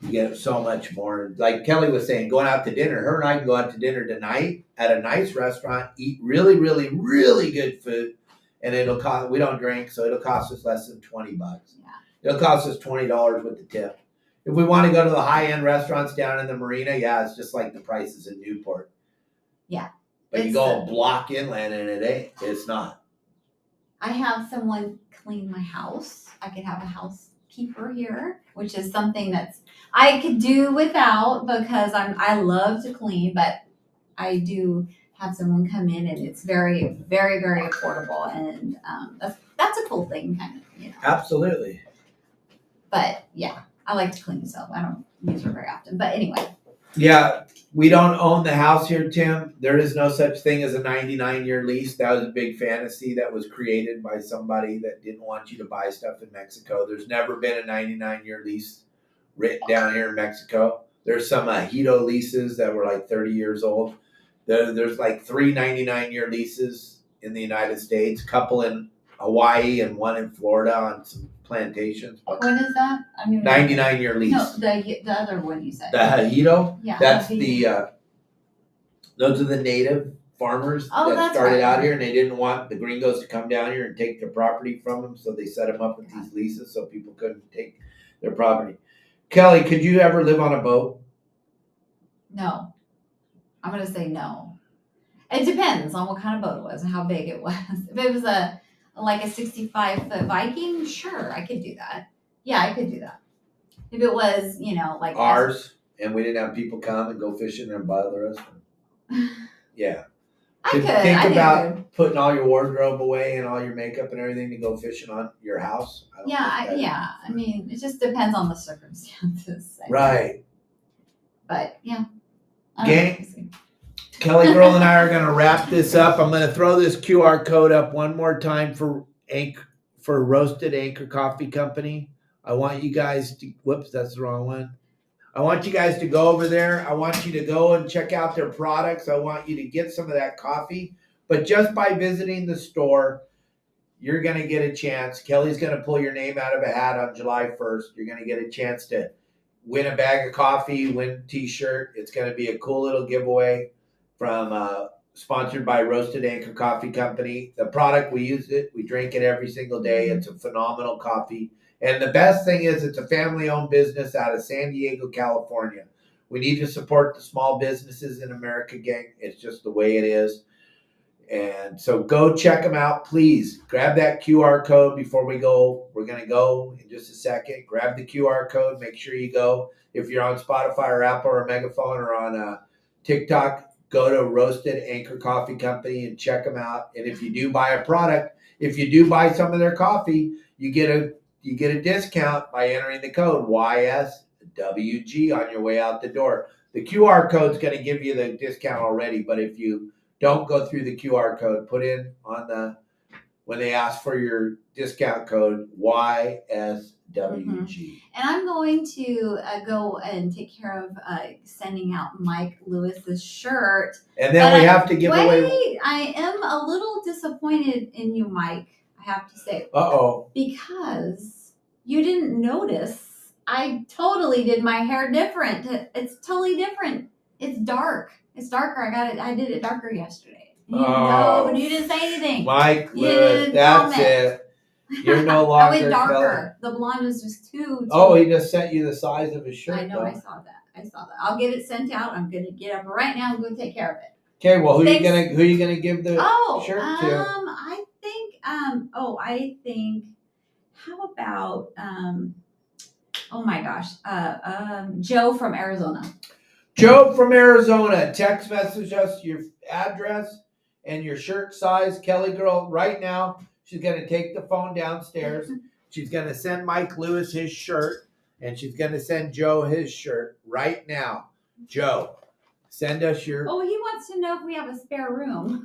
You get so much more. Like Kelly was saying, going out to dinner. Her and I can go out to dinner tonight at a nice restaurant, eat really, really, really good food, and it'll cost. We don't drink, so it'll cost us less than $20. Yeah. It'll cost us $20 with the tip. If we want to go to the high-end restaurants down in the marina, yeah, it's just like the prices in Newport. Yeah. But you go a block inland and it ain't. It's not. I have someone clean my house. I could have a housekeeper here, which is something that's I could do without because I love to clean, but I do have someone come in and it's very, very, very affordable, and that's a cool thing, kind of, Absolutely. But yeah, I like to clean, so I don't use her very often. But anyway. Yeah, we don't own the house here, Tim. There is no such thing as a 99-year lease. That was a big fantasy that was created by somebody that didn't want you to buy stuff in Mexico. There's never been a 99-year lease written down here in Mexico. There's some Ajito leases that were like 30 years old. There's like 3 99-year leases in the United States, a couple in Hawaii and one in Florida on some plantations. When is that? 99-year lease. No, the other one you said. The Ajito? Yeah. That's those are the native farmers that started out here, and they didn't want the gringos to come down here and take their property from them, so they set them up with these leases so people couldn't take their property. Kelly, could you ever live on a boat? No. I'm going to say no. It depends on what kind of boat it was and how big it was. If it was like a 65-foot Viking, sure, I could do that. Yeah, I could do that. If it was, you know, like ours, and we didn't have people come and go fishing and bother us. Yeah. I could. Think I about think I could. putting all your wardrobe away and all your makeup and everything to go fishing on your house. I don't think that- I mean, it just depends on the circumstances. Right. But yeah. Gang, KellyGirl and I are going to wrap this up. I'm going to throw this QR code up one more time for Roasted Anchor Coffee Company. I want you guys to, whoops, that's the wrong one. I want you guys to go over there. I want you to go and check out their products. I want you to get some of that coffee. But just by visiting the store, you're going to get a chance. Kelly's going to pull your name out of a hat on July 1st. You're going to get a chance to win a bag of coffee, win a t-shirt. It's going to be a cool little giveaway from sponsored by Roasted Anchor Coffee Company. The product, we use it. We drink it every single day. It's a phenomenal coffee. And the best thing is it's a family-owned business out of San Diego, California. We need to support the small businesses in America, gang. It's just the way it is. And so go check them out, please. Grab that QR code before we go. We're going to go in just a second. Grab the QR code. Make sure you go. If you're on Spotify or Apple or Megaphone or on TikTok, go to Roasted Anchor Coffee Company and check them out. And if you do buy a product, if you do buy some of their coffee, you get a discount by entering the code YSWG on your way out the door. The QR code is going to give you the discount already, but if you don't go through the QR code, put in on when they ask for your discount code YSWG. And I'm going to go and take care of sending out Mike Lewis's shirt. And then we have to give away. Wait, I am a little disappointed in you, Mike. I have to say. Uh-oh. Because you didn't notice. I totally did my hair different. It's totally different. It's dark. It's darker. I did it darker yesterday. No, but you didn't say anything. Mike Lewis, that's it. You're no longer. I went darker. The blonde is just too. Oh, he just sent you the size of his shirt. I know. Though. I saw that. I'll get it sent out. I'm gonna get up right now. I'm gonna take care of it. Okay. Well, who are you gonna give the shirt to? I think. How about oh my gosh, Joe from Arizona. Joe from Arizona, text message us your address and your shirt size. KellyGirl, right now, she's going to take the phone downstairs. She's going to send Mike Lewis his shirt, and she's going to send Joe his shirt right now. Joe, send us your... Oh, he wants to know if we have a spare room.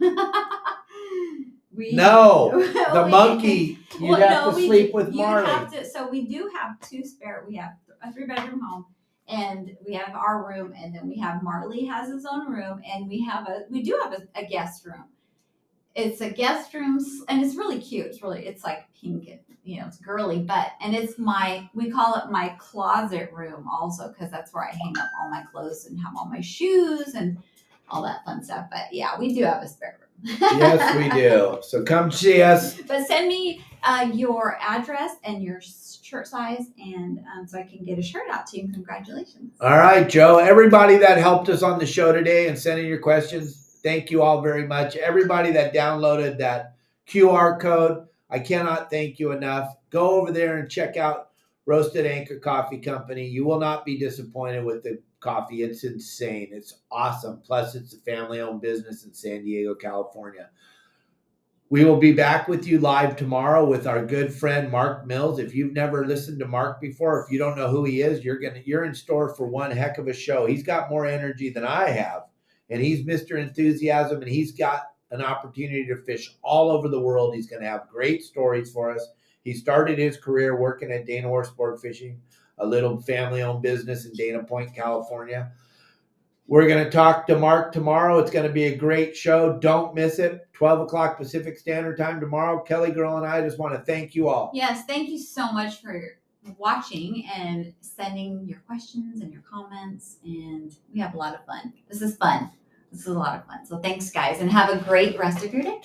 The monkey. You'd have to sleep with Marley. So we do have we have a 3-bedroom home. And we have our room, and then we have Marley has his own room, and we do have a guest room. It's a guest room, and it's really cute. It's like pink, and it's girly, and we call it my closet room also, because that's where I hang up all my clothes and have all my shoes and all that fun stuff. But yeah, we do have a spare room. Yes, we do. So come see us. But send me your address and your shirt size, and so I can get a shirt out to you. Congratulations. All right, Joe. Everybody that helped us on the show today and sending your questions, thank you all very much. Everybody that downloaded that QR code, I cannot thank you enough. Go over there and check out Roasted Anchor Coffee Company. You will not be disappointed with the coffee. It's insane. It's awesome. Plus, it's a family-owned business in San Diego, California. We will be back with you live tomorrow with our good friend Mark Mills. If you've never listened to Mark before, if you don't know who he is, you're in store for one heck of a show. He's got more energy than I have, and he's Mr. Enthusiasm, and he's got an opportunity to fish all over the world. He's going to have great stories for us. He started his career working at Dana Horse Sport Fishing, a little family-owned business in Dana Point, California. We're going to talk to Mark tomorrow. It's going to be a great show. Don't miss it. 12 o'clock Pacific Standard Time tomorrow. KellyGirl and I just want to thank you all. Yes, thank you so much for watching and sending your questions and your comments. And we have a lot of fun. This is fun. This is a lot of fun. So thanks, guys, and have a great rest of your day.